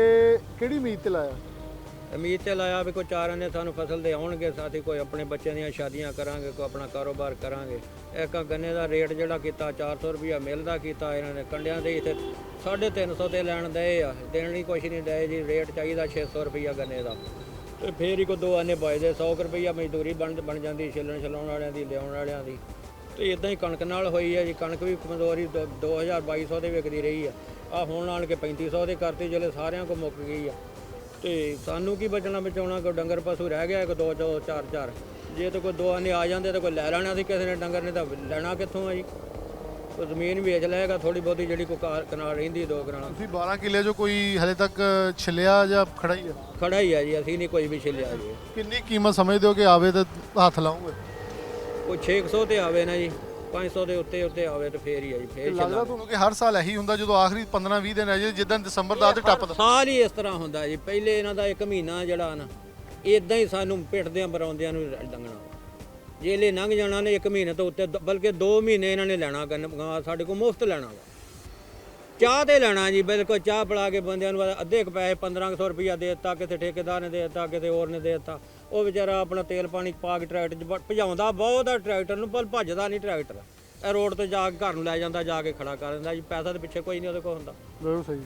ਕਿਹੜੀ ਉਮੀਦ ਤੇ ਲਾਇਆ? ਉਮੀਦ ਤੇ ਲਾਇਆ ਵੀ ਕੋਈ ਚਾਰਾਂ ਨੇ ਸਾਨੂੰ ਫਸਲ ਦੇ ਆਉਣਗੇ, ਸਾਥੀ ਕੋਈ ਆਪਣੇ ਬੱਚਿਆਂ ਦੀਆਂ ਸ਼ਾਦੀਆਂ ਕਰਾਂਗੇ, ਕੋਈ ਆਪਣਾ ਕਾਰੋਬਾਰ ਕਰਾਂਗੇ। ਇੱਕ ਗੰਨੇ ਦਾ ਰੇਟ ਜਿਹੜਾ ਕੀਤਾ 400 ਰੁਪਇਆ ਮਿਲਦਾ ਕੀਤਾ ਇਹਨਾਂ ਨੇ। ਕੰਡਿਆਂ ਦੇ ਇੱਥੇ 350 ਤੇ ਲੈਣ ਦਏ ਆ, ਦੇਣ ਲਈ ਕੁਛ ਨਹੀਂ ਦਏ ਜੀ। ਰੇਟ ਚਾਹੀਦਾ 600 ਰੁਪਇਆ ਗੰਨੇ ਦਾ, ਤੇ ਫੇਰ ਹੀ ਕੋਈ ਦੋ ਆਨੇ ਪਾਈਦੇ। 100 ਰੁਪਇਆ ਮਜ਼ਦੂਰੀ ਬਣ ਜਾਂਦੀ, ਛਿੱਲਣ ਛਲਾਉਣ ਵਾਲਿਆਂ ਦੀ, ਲਿਆਉਣ ਵਾਲਿਆਂ ਦੀ। ਤੇ ਇਦਾਂ ਹੀ ਕਣਕ ਨਾਲ ਹੋਈ ਹੈ ਜੀ। ਕਣਕ ਵੀ ਕਮਜ਼ੋਰੀ 2200 ਦੇ ਵਿਕਦੀ ਰਹੀ ਆ। ਆ ਹੁਣ ਆਣ ਕੇ 3500 ਦੇ ਕਰਤੀ, ਜਿਹੜੇ ਸਾਰਿਆਂ ਕੋ ਮੁੱਕ ਗਈ ਆ। ਤੇ ਸਾਨੂੰ ਕੀ ਬਚਣਾ ਬਚਾਉਣਾ? ਕੋਈ ਡੰਗਰ ਪਸ਼ੂ ਰਹਿ ਗਿਆ, ਕੋਈ 2 4 ਜੇ ਤਾਂ ਕੋਈ ਦੋ ਆਨੇ ਆ ਜਾਂਦੇ ਤਾਂ ਕੋਈ ਲੈ ਲੈਣਾ ਸੀ ਕਿਸੇ ਨੇ, ਡੰਗਰ ਨੇ ਤਾਂ ਲੈਣਾ ਕਿੱਥੋਂ ਆ ਜੀ। ਕੋਈ ਜ਼ਮੀਨ ਵੇਚ ਲਏਗਾ ਥੋੜੀ ਬਹੁਤੀ ਜਿਹੜੀ ਕੋਈ ਕਨਾਲ ਰਹਿੰਦੀ 2 ਕਨਾਲ। ਤੁਸੀਂ 12 ਕਿੱਲੇ ਜੋ ਕੋਈ ਹਲੇ ਤੱਕ ਛਿਲਿਆ ਜਾਂ ਖੜਾ ਹੀ ਹੈ? ਖੜਾ ਹੀ ਆ ਜੀ, ਅਸੀਂ ਨਹੀਂ ਕੋਈ ਵੀ ਛਿਲਿਆ ਜੀ। ਕਿੰਨੀ ਕੀਮਤ ਸਮਝਦੇ ਹੋ ਕਿ ਆਵੇ ਤਾਂ ਹੱਥ ਲਾਉਂਗੇ? ਕੋਈ 600 ਤੇ ਆਵੇ ਨਾ ਜੀ, 500 ਦੇ ਉੱਤੇ ਆਵੇ ਤਾਂ ਫੇਰ ਹੀ ਆ ਜੀ। ਫੇਰ ਲੱਗਦਾ ਤੁਹਾਨੂੰ ਕਿ ਹਰ ਸਾਲ ਇਹੀ ਹੁੰਦਾ ਜਦੋਂ ਆਖਰੀ 15-20 ਦਿਨ ਹੈ ਜਿੱਦਾਂ ਦਸੰਬਰ ਦਾ ਤੇ ਟੱਪਦਾ? ਸਾਲ ਹੀ ਇਸ ਤਰ੍ਹਾਂ ਹੁੰਦਾ ਜੀ। ਪਹਿਲੇ ਇਹਨਾਂ ਦਾ 1 ਮਹੀਨਾ ਜਿਹੜਾ ਨਾ ਇਦਾਂ ਹੀ ਸਾਨੂੰ ਪਿੱਟਦਿਆਂ ਬਰਾਉਂਦਿਆਂ ਨੂੰ ਲੰਘਣਾ। ਜੇਲੇ ਲੰਘ ਜਾਣਾ ਨੇ 1 ਮਹੀਨੇ ਤੋਂ ਉੱਤੇ, ਬਲਕਿ 2 ਮਹੀਨੇ ਇਹਨਾਂ ਨੇ ਲੈਣਾ ਗੰਨਾ ਸਾਡੇ ਕੋਲ ਮੁਫਤ ਲੈਣਾ ਵਾ। ਚਾਹ ਤੇ ਲੈਣਾ ਜੀ, ਬਿਲਕੁਲ ਚਾਹ ਪਿਲਾ ਕੇ ਬੰਦਿਆਂ ਨੂੰ ਅੱਧੇ ਕੁ ਪੈਸੇ 1500 ਰੁਪਇਆ ਦੇ ਦਿੱਤਾ, ਕਿਸੇ ਠੇਕੇਦਾਰ ਨੇ ਦੇ ਦਿੱਤਾ, ਕਿਸੇ ਹੋਰ ਨੇ ਦੇ ਦਿੱਤਾ। ਉਹ ਵਿਚਾਰਾ ਆਪਣਾ ਤੇਲ ਪਾਣੀ ਪਾ ਕੇ ਟਰੈਕਟਰ 'ਚ ਭਜਾਉਂਦਾ ਬਹੁਤ ਆ ਟਰੈਕਟਰ ਨੂੰ, ਪਰ ਭੱਜਦਾ ਨਹੀਂ ਟਰੈਕਟਰ। ਇਹ ਰੋਡ ਤੇ ਜਾ ਕੇ ਘਰ ਨੂੰ ਲੈ ਜਾਂਦਾ, ਜਾ ਕੇ ਖੜਾ ਕਰ ਦਿੰਦਾ ਜੀ। ਪੈਸਾ ਦੇ ਪਿੱਛੇ ਕੋਈ ਨਹੀਂ ਉਹਦੇ ਕੋਲ ਹੁੰਦਾ। ਬਿਲਕੁਲ ਸਹੀ।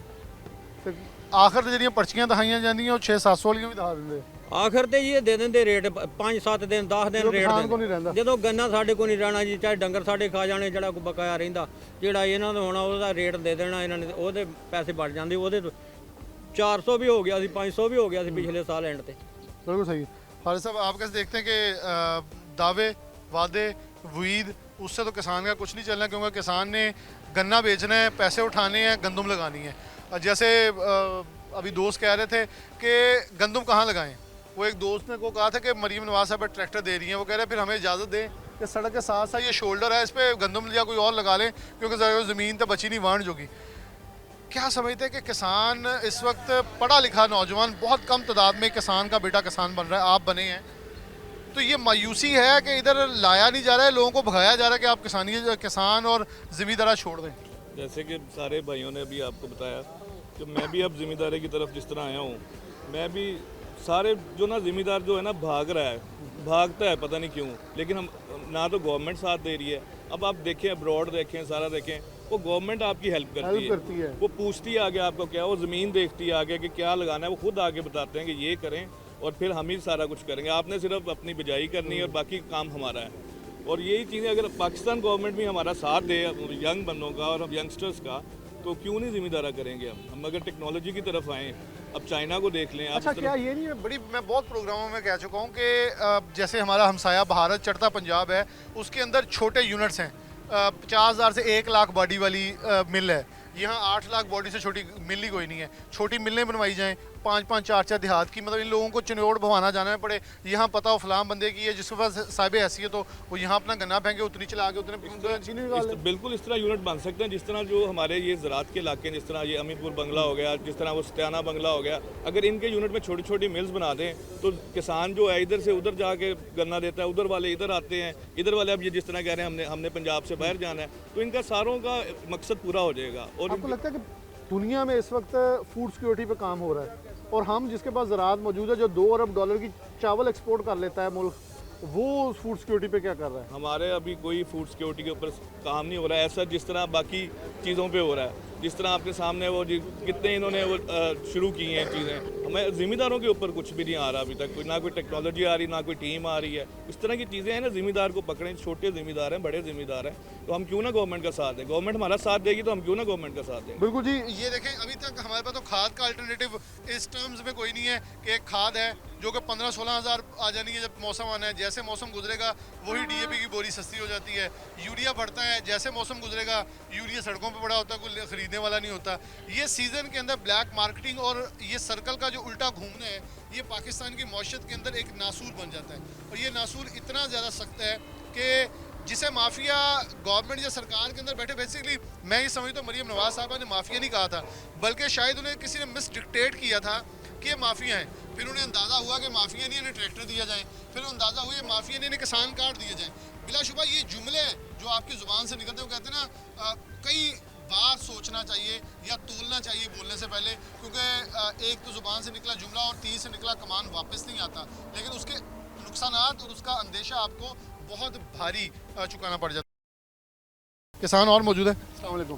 ਤੇ ਆਖਰ ਤੇ ਜਿਹੜੀਆਂ ਪਰਚੀਆਂ ਦਿਖਾਈਆਂ ਜਾਂਦੀਆਂ ਉਹ 6-700 ਵਾਲੀਆਂ ਵੀ ਦਿਖਾ ਦਿੰਦੇ। ਆਖਰ ਤੇ ਜੀ ਇਹ ਦੇ ਦਿੰਦੇ ਰੇਟ 5-7 ਦਿਨ 10 ਦਿਨ ਰੇਟ ਕਿਸਾਨ ਕੋਲ ਨਹੀਂ ਰਹਿੰਦਾ। ਜਦੋਂ ਗੰਨਾ ਸਾਡੇ ਕੋਲ ਨਹੀਂ ਰਹਿਣਾ ਜੀ, ਚਾਹੇ ਡੰਗਰ ਸਾਡੇ ਖਾ ਜਾਣੇ, ਜਿਹੜਾ ਕੋਈ ਬਕਾਇਆ ਰਹਿੰਦਾ ਜਿਹੜਾ ਇਹਨਾਂ ਦਾ ਹੋਣਾ ਉਹਦਾ ਰੇਟ ਦੇ ਦੇਣਾ ਇਹਨਾਂ ਨੇ, ਉਹਦੇ ਪੈਸੇ ਬਣ ਜਾਂਦੇ। ਉਹਦੇ 400 भी हो गया ਸੀ, 500 भी हो गया ਸੀ पिछले साल एंड पे। बिल्कुल सही। खालिद साहब, आप कैसे देखते हैं कि दावे वादे उम्मीद उससे तो किसान का कुछ नहीं चलना, क्योंकि किसान ने गन्ना बेचना है, पैसे उठाने हैं, गंदम लगानी है। जैसे अभी दोस्त कह रहे थे कि गंदम कहाँ लगाएं, वो एक दोस्त ने को कहा था कि मरीम नवाज साहब ट्रैक्टर दे रही हैं, वो कह रहे हैं फिर हमें इजाज़त दें कि सड़क के साथ साथ ये शोल्डर है, इस पर गंदम या कोई और लगा लें, क्योंकि ज़मीन तो बची नहीं वाण जोगी। क्या समझते हैं कि किसान इस वक्त पढ़ा लिखा नौजवान बहुत कम तादाद में किसान का बेटा किसान बन रहा है, आप बने हैं, तो ये मायूसी है कि इधर लाया नहीं जा रहा है, लोगों को भगाया जा रहा है कि आप किसान और ज़मींदारा छोड़ दें। जैसे कि सारे भाइयों ने अभी आपको बताया कि मैं भी अब ज़िम्मेदारी की तरफ जिस तरह आया हूँ, मैं भी सारे जो ना ज़िम्मेदार जो है ना भाग रहा है, भागता है पता नहीं क्यों, लेकिन हम ना तो गवर्नमेंट साथ दे रही है। अब आप देखें अब्रॉड देखें सारा देखें, वो गवर्नमेंट आपकी हेल्प करती है, वो पूछती है आगे आपको क्या, वो ज़मीन देखती है आगे कि क्या लगाना है, वो खुद आगे बताते हैं कि ये करें और फिर हम ही सारा कुछ करेंगे, आपने सिर्फ अपनी बिजाई करनी है और बाकी काम हमारा है। और यही चीज़ें अगर पाकिस्तान गवर्नमेंट भी हमारा साथ दे यंग बंदों का और हम यंगस्टर्स का, तो क्यों नहीं ज़िम्मेदारा करेंगे हम अगर टेक्नोलॉजी की तरफ आएँ। अब चाइना को देख लें आप। अच्छा, क्या ये नहीं है बड़ी, मैं बहुत प्रोग्रामों में कह चुका हूँ कि जैसे हमारा हमसाया भारत चढ़ता पंजाब है, उसके अंदर छोटे यूनिट्स हैं, 50,000 से 1 लाख बॉडी वाली मिल है, यहाँ 8 लाख बॉडी से छोटी मिल ही कोई नहीं है। छोटी मिलें बनवाई जाएँ, 5-5 4-4 देहात की, मतलब इन लोगों को चिन्योड़ भवाना जाना पड़े, यहाँ पता हो फलाम बंदे की है जिसके पास साहिब हैसियत हो, वो यहाँ अपना गन्ना फेंके, उतनी चला के उतने बिल्कुल इस तरह यूनिट बन सकते हैं जिस तरह जो हमारे ये ज़रात के इलाके हैं, जिस तरह ये अमीरपुर बंगला हो गया, जिस तरह वो सत्याना बंगला हो गया, अगर इनके यूनिट में छोटी छोटी मिल्स बना दें तो किसान जो है इधर से उधर जाके गन्ना देता है, उधर वाले इधर आते हैं, इधर वाले अब ये जिस तरह कह रहे हैं हमने पंजाब से बाहर जाना है, तो इनका सारों का मकसद पूरा हो जाएगा। और आपको लगता है कि दुनिया में इस वक्त फूड सिक्योरिटी पे काम हो रहा है, और हम जिसके पास ज़राअत मौजूद है, जो $2 अरब की चावल एक्सपोर्ट कर लेता है मुल्क, वो फूड सिक्योरिटी पे क्या कर रहा है? हमारे अभी कोई फूड सिक्योरिटी के ऊपर काम नहीं हो रहा है ऐसा, जिस तरह बाकी चीज़ों पे हो रहा है। जिस तरह आपके सामने वो कितने इन्होंने वो शुरू की हैं चीज़ें, हमें ज़िम्मेदारों के ऊपर कुछ भी नहीं आ रहा अभी तक, ना कोई टेक्नोलॉजी आ रही, ना कोई टीम आ रही है, इस तरह की चीज़ें हैं ना। ज़िम्मेदार को पकड़ें, छोटे ज़िम्मेदार हैं, बड़े ज़िम्मेदार हैं, तो हम क्यों ना गवर्नमेंट का साथ दें, गवर्नमेंट हमारा साथ देगी तो हम क्यों ना गवर्नमेंट का साथ दें। बिल्कुल जी, ये देखें अभी तक हमारे पास तो खाद का अल्टरनेटिव इस टर्म्स में कोई नहीं है कि एक खाद है जो कि 15-16 हज़ार आ जानी है जब मौसम आना है, जैसे मौसम गुजरेगा वही DAP की बोरी सस्ती हो जाती है, यूरिया बढ़ता है, जैसे मौसम गुजरेगा यूरिया सड़कों पे पड़ा होता है, कोई ख़रीदने वाला नहीं होता। ये सीज़न के अंदर ब्लैक मार्केटिंग और ये सर्कल का जो उल्टा घूमना है, ये पाकिस्तान की मौशत के अंदर एक नासूर बन जाता है, और ये नासूर इतना ज़्यादा सख्त है कि जिसे माफिया गवर्नमेंट या सरकार के अंदर बैठे, बेसिकली मैं ये समझता हूँ मरीम नवाज साहबा ने माफिया नहीं कहा था, बल्कि शायद उन्हें किसी ने मिस डिक्टेट किया था कि ये माफिया हैं, फिर उन्हें अंदाज़ा हुआ कि माफिया नहीं, इन्हें ट्रैक्टर दिया जाए, फिर अंदाज़ा हुआ माफिया नहीं, इन्हें किसान कार्ड दिए जाए। बिलाशुबा ये जुमले जो आपकी ज़ुबान से निकलते हैं, वो कहते हैं ना कई बार सोचना चाहिए या तोलना चाहिए बोलने से पहले, क्योंकि एक तो ज़ुबान से निकला जुमला और तीर से निकला कमान वापस नहीं आता, लेकिन उसके नुकसानात और उसका अंदेशा आपको बहुत भारी चुकाना पड़ जाता है। किसान और मौजूद है, अस्सलाम वालेकुम।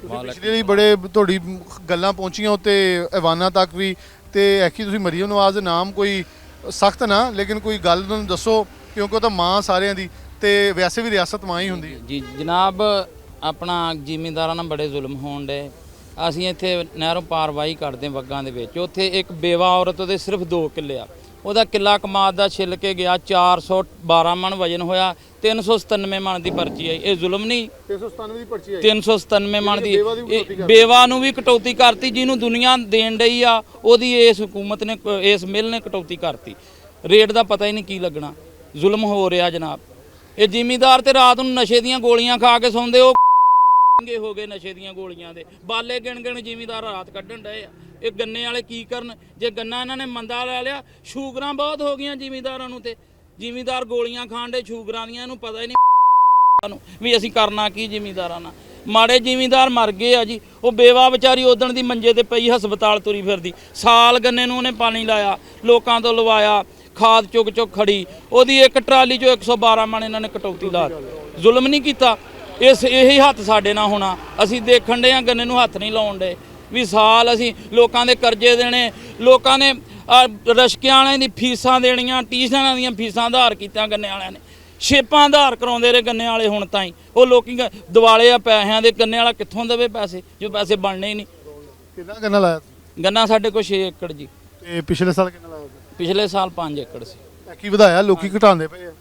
पिछले बड़े थोड़ी गल्लां पहुंचियां उत्ते ऐवाना तक भी, ते ऐकी तुसीं मरीम नवाज दे नाम कोई सख्त ना, लेकिन कोई गल तुहानूं दसो, क्योंकि तो मां सारिਆਂ ਦੀ ਤੇ ਵੈਸੇ ਵੀ ਰਿਆਸਤ ਮਾਂ ਹੀ ਹੁੰਦੀ ਹੈ। ਜੀ ਜਨਾਬ, ਆਪਣਾ ਜ਼ਿਮੀਂਦਾਰਾਂ ਨਾਲ ਬੜੇ ਜ਼ੁਲਮ ਹੋਣ ਡੇ। ਅਸੀਂ ਇੱਥੇ ਨਹਿਰੋਂ ਪਾਰਵਾਈ ਕਰਦੇ ਵਗਾਂ ਦੇ ਵਿੱਚ, ਉੱਥੇ ਇੱਕ ਬੇਵਾ ਔਰਤ ਉਹਦੇ ਸਿਰਫ 2 ਕਿੱਲੇ ਆ, ਉਹਦਾ ਕਿੱਲਾ ਕਮਾਦ ਦਾ ਛਿੱਲ ਕੇ ਗਿਆ, 412 ਮਣ ਵਜਨ ਹੋਇਆ, 397 ਮਣ ਦੀ ਪਰਚੀ ਆਈ। ਇਹ ਜ਼ੁਲਮ ਨਹੀਂ? 397 ਦੀ ਪਰਚੀ ਆਈ, 397 ਮਣ ਦੀ ਬੇਵਾ ਨੂੰ ਵੀ ਕਟੌਤੀ ਕਰਤੀ, ਜਿਹਨੂੰ ਦੁਨੀਆ ਦੇਣ ਡਈ ਆ ਉਹਦੀ ਇਸ ਹਕੂਮਤ ਨੇ, ਇਸ ਮਿਲ ਨੇ ਕਟੌਤੀ ਕਰਤੀ। ਰੇਟ ਦਾ ਪਤਾ ਹੀ ਨਹੀਂ ਕੀ ਲੱਗਣਾ, ਜ਼ੁਲਮ ਹੋ ਰਿਹਾ ਜਨਾਬ। ਇਹ ਜ਼ਿਮੀਂਦਾਰ ਤੇ ਰਾਤ ਨੂੰ ਨਸ਼ੇ ਦੀਆਂ ਗੋਲੀਆਂ ਖਾ ਕੇ ਸੌਂਦੇ, ਉਹ ਹੋ ਗਏ ਨਸ਼ੇ ਦੀਆਂ ਗੋਲੀਆਂ ਦੇ ਬਾਲੇ ਗਿਣ ਗਿਣ ਜ਼ਿਮੀਂਦਾਰ ਰਾਤ ਕੱਢਣ ਡਏ ਆ। ਇਹ ਗੰਨੇ ਵਾਲੇ ਕੀ ਕਰਨ? ਜੇ ਗੰਨਾ ਇਹਨਾਂ ਨੇ ਮੰਦਾ ਲੈ ਲਿਆ, ਸ਼ੂਗਰਾਂ ਬਹੁਤ ਹੋ ਗਈਆਂ ਜ਼ਿਮੀਂਦਾਰਾਂ ਨੂੰ, ਤੇ ਜ਼ਿਮੀਂਦਾਰ ਗੋਲੀਆਂ ਖਾਣ ਦੇ ਸ਼ੂਗਰਾਂ ਦੀਆਂ, ਇਹਨੂੰ ਪਤਾ ਹੀ ਨਹੀਂ ਵੀ ਅਸੀਂ ਕਰਨਾ ਕੀ ਜ਼ਿਮੀਂਦਾਰਾਂ ਨਾਲ। ਮਾੜੇ ਜ਼ਿਮੀਂਦਾਰ ਮਰ ਗਏ ਆ ਜੀ। ਉਹ ਬੇਵਾ ਵਿਚਾਰੀ ਉਦਣ ਦੀ ਮੰਜੇ ਤੇ ਪਈ ਹਸਪਤਾਲ ਤੁਰੀ ਫਿਰਦੀ, ਸਾਲ ਗੰਨੇ ਨੂੰ ਉਹਨੇ ਪਾਣੀ ਲਾਇਆ, ਲੋਕਾਂ ਤੋਂ ਲਵਾਇਆ, ਖਾਦ ਚੁੱਕ ਚੁੱਕ ਖੜੀ, ਉਹਦੀ ਇੱਕ ਟਰਾਲੀ ਚੋਂ 112 ਮਣ ਇਹਨਾਂ ਨੇ ਕਟੌਤੀ ਲਾ। ਜ਼ੁਲਮ ਨਹੀਂ ਕੀਤਾ? ਇਹੀ ਹੱਥ ਸਾਡੇ ਨਾਲ ਹੋਣਾ। ਅਸੀਂ ਦੇਖਣ ਦੇ ਆ, ਗੰਨੇ ਨੂੰ ਹੱਥ ਨਹੀਂ ਲਾਉਣ ਦੇ ਵੀ ਸਾਲ ਅਸੀਂ ਲੋਕਾਂ ਦੇ ਕਰਜ਼ੇ ਦੇਣੇ, ਲੋਕਾਂ ਨੇ ਰਸ਼ਕਿਆਂ ਵਾਲਿਆਂ ਦੀ ਫੀਸਾਂ ਦੇਣੀਆਂ, ਟਿਊਸ਼ਨਾਂ ਦੀਆਂ ਫੀਸਾਂ ਆਧਾਰ ਕੀਤੀਆਂ ਗੰਨੇ ਵਾਲਿਆਂ ਨੇ, ਸ਼ੇਪਾਂ ਆਧਾਰ ਕਰਾਉਂਦੇ ਰਹੇ ਗੰਨੇ ਵਾਲੇ। ਹੁਣ ਤਾਂ ਹੀ ਉਹ ਲੋਕੀ ਦਿਵਾਲੇ ਆ ਪੈਸਿਆਂ ਦੇ, ਗੰਨੇ ਵਾਲਾ ਕਿੱਥੋਂ ਦੇਵੇ ਪੈਸੇ ਜੋ ਪੈਸੇ ਬਣਨੇ ਹੀ ਨਹੀਂ। ਕਿੰਨਾ ਗੰਨਾ ਲਾਇਆ? ਗੰਨਾ ਸਾਡੇ ਕੋਲ 6 ਏਕੜ ਜੀ। ਤੇ ਪਿਛਲੇ ਸਾਲ ਕਿੰਨਾ ਲਾਇਆ? ਪਿਛਲੇ ਸਾਲ 5 ਏਕੜ ਸੀ। ਕੀ ਵਧਾਇਆ? ਲੋਕੀ ਘਟਾਉਂਦੇ ਪਏ ਆ,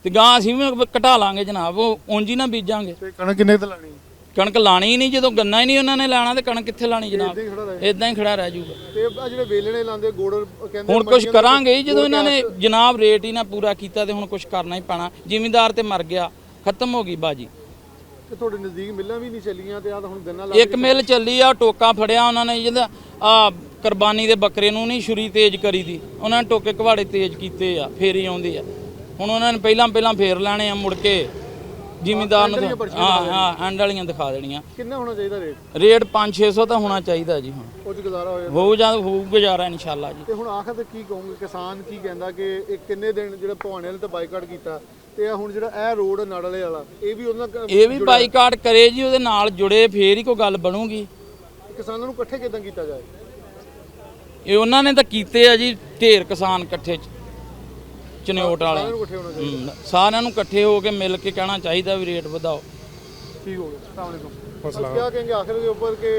ਤੇ ਗਾਂ ਅਸੀਂ ਵੀ ਘਟਾ ਲਾਂਗੇ ਜਨਾਬ, ਉਹ ਉਂਝ ਹੀ ਨਾ ਬੀਜਾਂਗੇ। ਤੇ ਕਣਕ ਕਿੰਨੇ ਤੇ ਲਾਣੀ? ਕਣਕ ਲਾਣੀ ਹੀ ਨਹੀਂ, ਜਦੋਂ ਗੰਨਾ ਹੀ ਨਹੀਂ ਉਹਨਾਂ ਨੇ ਲਾਣਾ ਤੇ ਕਣਕ ਕਿੱਥੇ ਲਾਣੀ ਜਨਾਬ, ਇੱਦਾਂ ਹੀ ਖੜਾ ਰਹੇ ਇਦਾਂ ਹੀ ਖੜਾ ਰਹਿ ਜਾਊਗਾ। ਤੇ ਆ ਜਿਹੜੇ ਵੇਲਣੇ ਲਾਉਂਦੇ ਗੁੜ ਕਹਿੰਦੇ ਹੁਣ ਕੁਝ ਕਰਾਂਗੇ ਹੀ, ਜਦੋਂ ਇਹਨਾਂ ਨੇ ਜਨਾਬ ਰੇਟ ਹੀ ਨਾ ਪੂਰਾ ਕੀਤਾ ਤੇ ਹੁਣ ਕੁਝ ਕਰਨਾ ਹੀ ਪੈਣਾ। ਜ਼ਿਮੀਂਦਾਰ ਤੇ ਮਰ ਗਿਆ, ਖਤਮ ਹੋ ਗਈ ਬਾਜੀ। ਤੇ ਤੁਹਾਡੇ ਨਜ਼ਦੀਕ ਮਿੱਲਾਂ ਵੀ ਨਹੀਂ ਚੱਲੀਆਂ ਤੇ ਆ ਤਾਂ ਹੁਣ ਗੰਨਾ ਇੱਕ ਮਿਲ ਚੱਲੀ ਆ, ਟੋਕਾ ਫੜਿਆ ਉਹਨਾਂ ਨੇ, ਜਿਹਦਾ ਆ ਕੁਰਬਾਨੀ ਦੇ ਬੱਕਰੇ ਨੂੰ ਨਹੀਂ ਛੁਰੀ ਤੇਜ਼ ਕਰੀ ਦੀ, ਉਹਨਾਂ ਨੇ ਟੋਕੇ ਘਵਾੜੇ ਤੇਜ਼ ਕੀਤੇ ਆ, ਫੇਰ ਹੀ ਆਉਂਦੇ ਆ। ਹੁਣ ਉਹਨਾਂ ਨੇ ਪਹਿਲਾਂ ਫੇਰ ਲੈਣੇ ਆ, ਮੁੜ ਕੇ ਜ਼ਿਮੀਂਦਾਰ ਨੂੰ ਹਾਂ ਐਂਡ ਵਾਲੀਆਂ ਦਿਖਾ ਦੇਣੀਆਂ। ਕਿੰਨਾ ਹੋਣਾ ਚਾਹੀਦਾ ਰੇਟ 500-600 ਤਾਂ ਹੋਣਾ ਚਾਹੀਦਾ ਜੀ। ਹੁਣ ਉਹ 'ਚ ਗੁਜ਼ਾਰਾ ਹੋ ਜਾਂਦਾ ਹੋਊ ਗੁਜ਼ਾਰਾ ਇਨਸ਼ਾਅੱਲਾ ਜੀ। ਤੇ ਹੁਣ ਆਖਰ ਤੇ ਕੀ ਕਹੋਗੇ, ਕਿਸਾਨ ਕੀ ਕਹਿੰਦਾ ਕਿ ਇਹ ਕਿੰਨੇ ਦਿਨ ਜਿਹੜਾ ਭਵਾਨੇ ਵਾਲੇ ਤੇ ਬਾਈਕਾਟ ਕੀਤਾ ਤੇ ਹੁਣ ਜਿਹੜਾ ਇਹ ਰੋਡ ਨਾੜਲੇ ਵਾਲਾ ਇਹ ਵੀ ਉਹਨਾਂ ਇਹ ਵੀ ਬਾਈਕਾਟ ਕਰੇ ਜੀ, ਉਹਦੇ ਨਾਲ ਜੁੜੇ ਫੇਰ ਹੀ ਕੋਈ ਗੱਲ ਬਣੂਗੀ। ਕਿਸਾਨਾਂ ਨੂੰ ਇਕੱਠੇ ਕਿਦਾਂ ਕੀਤਾ ਜਾਏ? ਇਹ ਉਹਨਾਂ ਨੇ ਤਾਂ ਕੀਤੇ ਆ ਜੀ, ਢੇਰ ਕਿਸਾਨ ਇਕੱਠੇ ਚਨਿਓਟ ਵਾਲੇ ਸਾਰਿਆਂ ਨੂੰ ਇਕੱਠੇ ਹੋ ਕੇ ਮਿਲ ਕੇ ਕਹਿਣਾ ਚਾਹੀਦਾ ਵੀ ਰੇਟ ਵਧਾਓ। ठीक हो गया। अस्सलाम वालेकुम। बस क्या कहेंगे आखिर के ऊपर के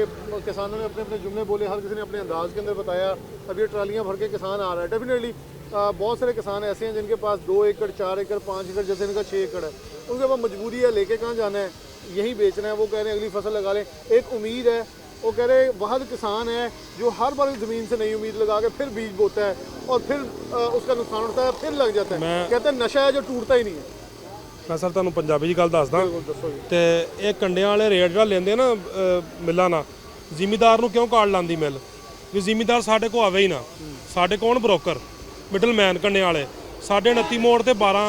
किसानों ने अपने अपने जुमले बोले, हर किसी ने अपने अंदाज के अंदर बताया। अब ये ट्रालियाँ भर के किसान आ रहा है। डेफिनेटली बहुत सारे किसान ऐसे हैं जिनके पास 2 एकड़ 4 एकड़ 5 एकड़ जैसे इनका 6 एकड़ है, उनके पास मजबूरी है, लेके कहाँ जाना है, यहीं बेचना है। वो कह रहे हैं अगली फसल लगा लें। एक उम्मीद है, वो कह रहे वहद किसान है जो हर बार ज़मीन से नई उम्मीद लगा के फिर बीज बोता है और फिर उसका नुकसान उठता है, फिर लग जाता है। कहते हैं नशा है जो टूटता ही नहीं है। मैं सर तुहानू पंजाबी गल दसदा दसो जी। ते ये कंडियां वाले रेट जो लेंदे ना मिल्लां ना, ਜ਼ਿਮੀਦਾਰ ਨੂੰ ਕਿਉਂ ਕਾਰਡ ਲਾਂਦੀ ਮਿਲ ਵੀ ਜ਼ਿਮੀਦਾਰ ਸਾਡੇ ਕੋ ਆਵੇ ਹੀ ਨਾ। ਸਾਡੇ ਕੋਲ ਬ੍ਰੋਕਰ ਮਿਡਲਮੈਨ ਕੰਡੇ ਵਾਲੇ ਸਾਡੇ 29 ਮੋੜ ਤੇ 12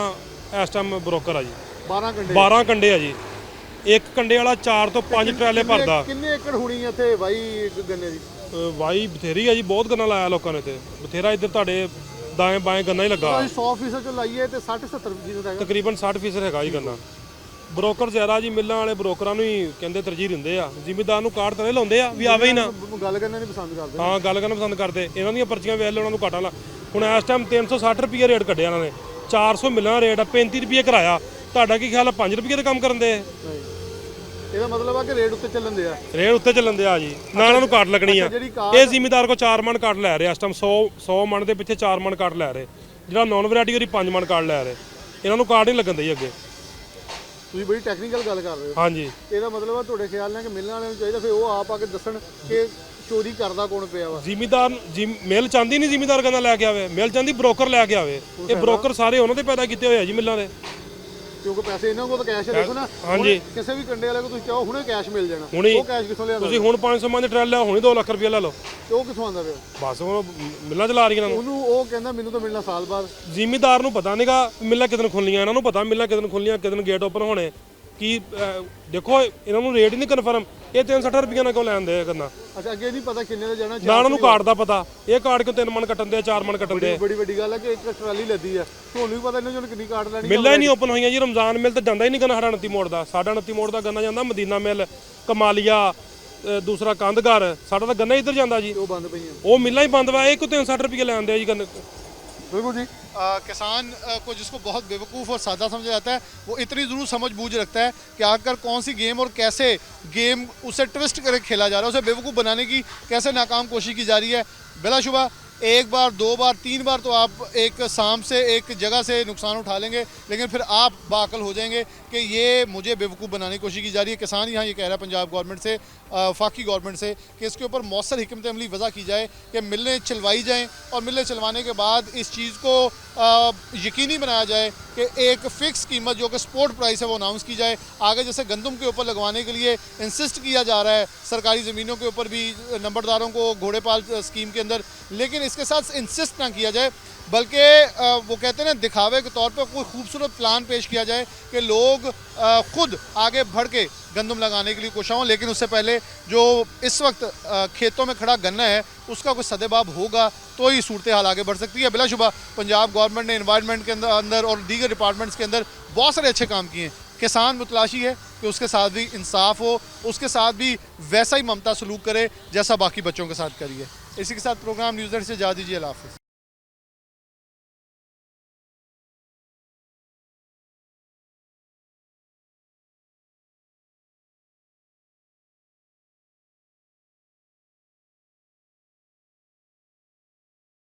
ਇਸ ਟਾਈਮ ਬ੍ਰੋਕਰ ਆ ਜੀ। 12 ਕੰਡੇ ਆ ਜੀ। ਇੱਕ ਕੰਡੇ ਵਾਲਾ 4 ਤੋਂ 5 ਟਰਾਲੇ ਭਰਦਾ। ਕਿੰਨੇ ਏਕੜ ਹੋਣੀ ਹੈ ਇੱਥੇ ਵਾਈ ਗੰਨੇ ਦੀ? ਵਾਈ ਬਥੇਰੀ ਆ ਜੀ, ਬਹੁਤ ਗੰਨਾ ਲਾਇਆ ਲੋਕਾਂ ਨੇ ਤੇ ਬਥੇਰਾ ਇੱਧਰ ਤੁਹਾਡੇ ਦਾएं ਬਾएं ਗੰਨਾ ਹੀ ਲੱਗਾ। 100% ਚੋਂ ਲਾਈਏ ਤੇ 60-70% ਹੈਗਾ, ਤਕਰੀਬਨ 60% ਹੈਗਾ ਜੀ ਗੰਨਾ। ਬ੍ਰੋਕਰ ਜ਼ਿਆਦਾ ਜੀ, ਮਿੱਲਾਂ ਵਾਲੇ ਬ੍ਰੋਕਰਾਂ ਨੂੰ ਹੀ ਕਹਿੰਦੇ ਤਰਜੀਹ ਦਿੰਦੇ ਆ, ਜ਼ਿਮੀਦਾਰ ਨੂੰ ਕਾਰਡ ਤਰੇ ਲਾਉਂਦੇ ਆ ਵੀ ਆਵੇ ਹੀ ਨਾ। ਗੱਲ ਕਰਨਾ ਨਹੀਂ ਪਸੰਦ ਕਰਦੇ। ਹਾਂ, ਗੱਲ ਕਰਨਾ ਪਸੰਦ ਕਰਦੇ। ਇਹਨਾਂ ਦੀਆਂ ਪਰਚੀਆਂ ਵੇਖ ਲਓ, ਉਹਨਾਂ ਨੂੰ ਘਾਟਾ ਲਾ। ਹੁਣ ਇਸ ਟਾਈਮ 360 ਰੁਪਏ ਰੇਟ ਕੱਢਿਆ ਇਹਨਾਂ ਨੇ, 400 ਮਿੱਲਾਂ ਦਾ ਰੇਟ ਆ, 35 ਰੁਪਏ ਕਿਰਾਇਆ। ਤੁਹਾਡਾ ਕੀ ਖਿਆਲ ਆ 5 ਰੁਪਏ ਦੇ ਕੰਮ ਕਰਨ ਦੇ? ਇਹਦਾ ਮਤਲਬ ਆ ਕਿ ਰੇਟ ਉੱਤੇ ਚੱਲਣ ਦੇ ਆ। ਰੇਟ ਉੱਤੇ ਚੱਲਣ ਦੇ ਆ ਜੀ, ਨਾ ਇਹਨਾਂ ਨੂੰ ਕਾਟ ਲੱਗਣੀ ਆ। ਇਹ ਜ਼ਿਮੀਦਾਰ ਕੋ 4 ਮਣ ਕਾਟ ਲੈ ਰਹੇ ਇਸ ਟਾਈਮ, 100 ਮਣ ਦੇ ਪਿੱਛੇ 4 ਮਣ ਕਾਟ ਲੈ ਰਹੇ। ਜਿਹੜਾ ਨੌਨ ਵੈਰਾਈਟੀ ਉਹਦੀ 5 ਮਣ ਕਾਟ ਲੈ ਰਹੇ। ਇਹਨਾਂ ਨੂੰ ਕਾਟ ਨਹੀਂ ਲੱਗਣ ਦੇ ਅੱਗੇ। ਤੁਸੀਂ ਬੜੀ ਟੈਕਨੀਕਲ ਗੱਲ ਕਰ ਰਹੇ ਹੋ। ਹਾਂਜੀ, ਇਹਦਾ ਮਤਲਬ ਆ ਤੁਹਾਡੇ ਖਿਆਲ ਨਾਲ ਕਿ ਮਿਲਣ ਵਾਲਿਆਂ ਨੂੰ ਚਾਹੀਦਾ ਫਿਰ ਉਹ ਆਪ ਆ ਕੇ ਦੱਸਣ ਕਿ ਚੋਰੀ ਕਰਦਾ ਕੌਣ ਪਿਆ ਵਾ। ਜ਼ਿਮੀਦਾਰ ਮਿਲ ਚਾਹੁੰਦੀ ਨਹੀਂ ਜ਼ਿਮੀਦਾਰ ਕਹਿੰਦਾ ਲੈ ਕੇ ਆਵੇ, ਮਿਲ ਚਾਹੁੰਦੀ ਬ੍ਰੋਕਰ ਲੈ ਕੇ ਆਵੇ। ਇਹ ਬ੍ਰੋਕਰ ਸਾਰੇ ਉਹਨਾਂ ਦੇ ਪੈਦਾ ਕੀਤੇ ਹੋਏ ਆ ਜੀ ਮਿੱਲਾਂ ਦੇ, ਕਿਉਂਕਿ ਪੈਸੇ ਇਹਨਾਂ ਕੋਲ ਤਾਂ ਕੈਸ਼ ਦੇਖੋ ਨਾ। ਹਾਂਜੀ, ਕਿਸੇ ਵੀ ਕੰਡੇ ਵਾਲੇ ਕੋ ਤੁਸੀਂ ਚਾਹੋ ਹੁਣੇ ਕੈਸ਼ ਮਿਲ ਜਾਣਾ। ਉਹ ਕੈਸ਼ ਕਿੱਥੋਂ ਲਿਆਉਂਦਾ? ਤੁਸੀਂ ਹੁਣ 500 ਮਣ ਦੇ ਟਰੈਲ ਲਿਆ, ਹੁਣੇ 2 ਲੱਖ ਰੁਪਏ ਲੈ ਲਓ। ਤੇ ਉਹ ਕਿੱਥੋਂ ਆਉਂਦਾ ਪਿਆ? ਬਸ ਉਹ ਮਿੱਲਾਂ ਚਲਾ ਰਹੀਆਂ ਨੂੰ। ਉਹਨੂੰ ਉਹ ਕਹਿੰਦਾ ਮੈਨੂੰ ਤਾਂ ਮਿਲਣਾ ਸਾਲ ਬਾਅਦ। ਜ਼ਿਮੀਦਾਰ ਨੂੰ ਪਤਾ ਨਹੀਂਗਾ ਮਿੱਲਾਂ ਕਿਦਨ ਖੁੱਲਣੀਆਂ, ਇਹਨਾਂ ਨੂੰ ਪਤਾ ਮਿੱਲਾਂ ਕਿਦਨ ਖੁੱਲਣੀਆਂ, ਕਿਦਨ ਗੇਟ ਓਪਨ ਹੋਣੇ। ਕੀ ਦੇਖੋ ਇਹਨਾਂ ਨੂੰ ਰੇਟ ਹੀ ਨਹੀਂ ਕਨਫਰਮ। ਇਹ 360 ਰੁਪਏ ਨਾਲ ਕਿਉਂ ਲੈਂਦੇ ਕਰਨਾ? ਅੱਛਾ, ਅੱਗੇ ਨਹੀਂ ਪਤਾ ਕਿੰਨੇ ਦਾ ਜਾਣਾ। ਨਾ ਉਹਨਾਂ ਨੂੰ ਕਾਰਡ ਦਾ ਪਤਾ। ਇਹ ਕਾਰਡ ਕਿਉਂ 3 ਮਣ ਕੱਟਣ ਦੇ, 4 ਮਣ ਕੱਟਣ ਦੇ? ਬੜੀ ਵੱਡੀ ਗੱਲ ਹੈ ਕਿ ਇੱਕ ਟਰਾਲੀ ਲੱਦੀ ਹੈ, ਤੁਹਾਨੂੰ ਵੀ ਪਤਾ ਇਹਨਾਂ ਚੋਂ ਕਿੰਨੀ ਕਾਰਡ ਲੈਣੀ। ਮਿੱਲਾਂ ਹੀ ਨਹੀਂ ਓਪਨ ਹੋਈਆਂ ਜੀ। ਰਮਜ਼ਾਨ ਮਿਲ ਤਾਂ ਜਾਂਦਾ ਹੀ ਨਹੀਂ ਗੰਨਾ ਸਾਡਾ 29 ਮੋੜ ਦਾ। ਸਾਡਾ 29 ਮੋੜ ਦਾ ਗੰਨਾ ਜਾਂਦਾ ਮਦੀਨਾ ਮਿਲ, ਕਮਾਲੀਆ, ਦੂਸਰਾ ਕੰਧਗਰ। ਸਾਡਾ ਤਾਂ ਗੰਨਾ ਇੱਧਰ ਜਾਂਦਾ ਜੀ। ਉਹ ਬੰਦ ਪਈਆਂ, ਉਹ ਮਿੱਲਾਂ ਹੀ ਬੰਦ ਵਾ। ਇਹ ਕਿਉਂ 360 ਰੁਪਏ ਲੈਂਦੇ ਆ ਜੀ ਗੰਨੇ? बिल्कुल जी। किसान को जिसको बहुत बेवकूफ़ और सादा समझा जाता है, वो इतनी ज़रूर समझ बूझ रखता है कि आकर कौन सी गेम और कैसे गेम उसे ट्विस्ट करके खेला जा रहा है, उसे बेवकूफ़ बनाने की कैसे नाकाम कोशिश की जा रही है। बिलाशुबा 1 बार 2 बार 3 बार तो आप एक शाम से एक जगह से नुकसान उठा लेंगे, लेकिन फिर आप बाअक़ल हो जाएंगे कि ये मुझे बेवकूफ़ बनाने की कोशिश की जा रही है। किसान यहाँ ये कह रहा है पंजाब गवर्नमेंट से, वफाकी गवर्नमेंट से, कि इसके ऊपर मौसर हिकमत अमली वज़ा की जाए कि मिलें चलवाई जाएँ और मिलें चलवाने के बाद इस चीज़ को यकीनी बनाया जाए कि एक फ़िक्स कीमत जो कि स्पोर्ट प्राइस है वो अनाउंस की जाए। आगे जैसे गंदम के ऊपर लगवाने के लिए इंसिस्ट किया जा रहा है सरकारी ज़मीनों के ऊपर भी नंबरदारों को घोड़ेपाल स्कीम के अंदर, लेकिन इसके साथ इंसिस्ट ना किया जाए, बल्कि वो कहते हैं ना दिखावे के तौर पर कोई खूबसूरत प्लान पेश किया जाए कि लोग ख़ुद आगे बढ़ के गंदम लगाने के लिए कोशिश हों। लेकिन उससे पहले जो इस वक्त खेतों में खड़ा गन्ना है उसका कोई सदेबाब होगा तो ही सूरत हाल आगे बढ़ सकती है। बिलाशुबा पंजाब गवर्नमेंट ने इन्वायरमेंट के अंदर और दीगर डिपार्टमेंट्स के अंदर बहुत सारे अच्छे काम किए हैं। किसान मुतलाशी है कि उसके साथ भी इंसाफ हो, उसके साथ भी वैसा ही ममता सलूक करे जैसा बाकी बच्चों के साथ करिए। इसी के साथ प्रोग्राम न्यूज़ से इजाज़त दीजिए। अल्लाह हाफ़िज़।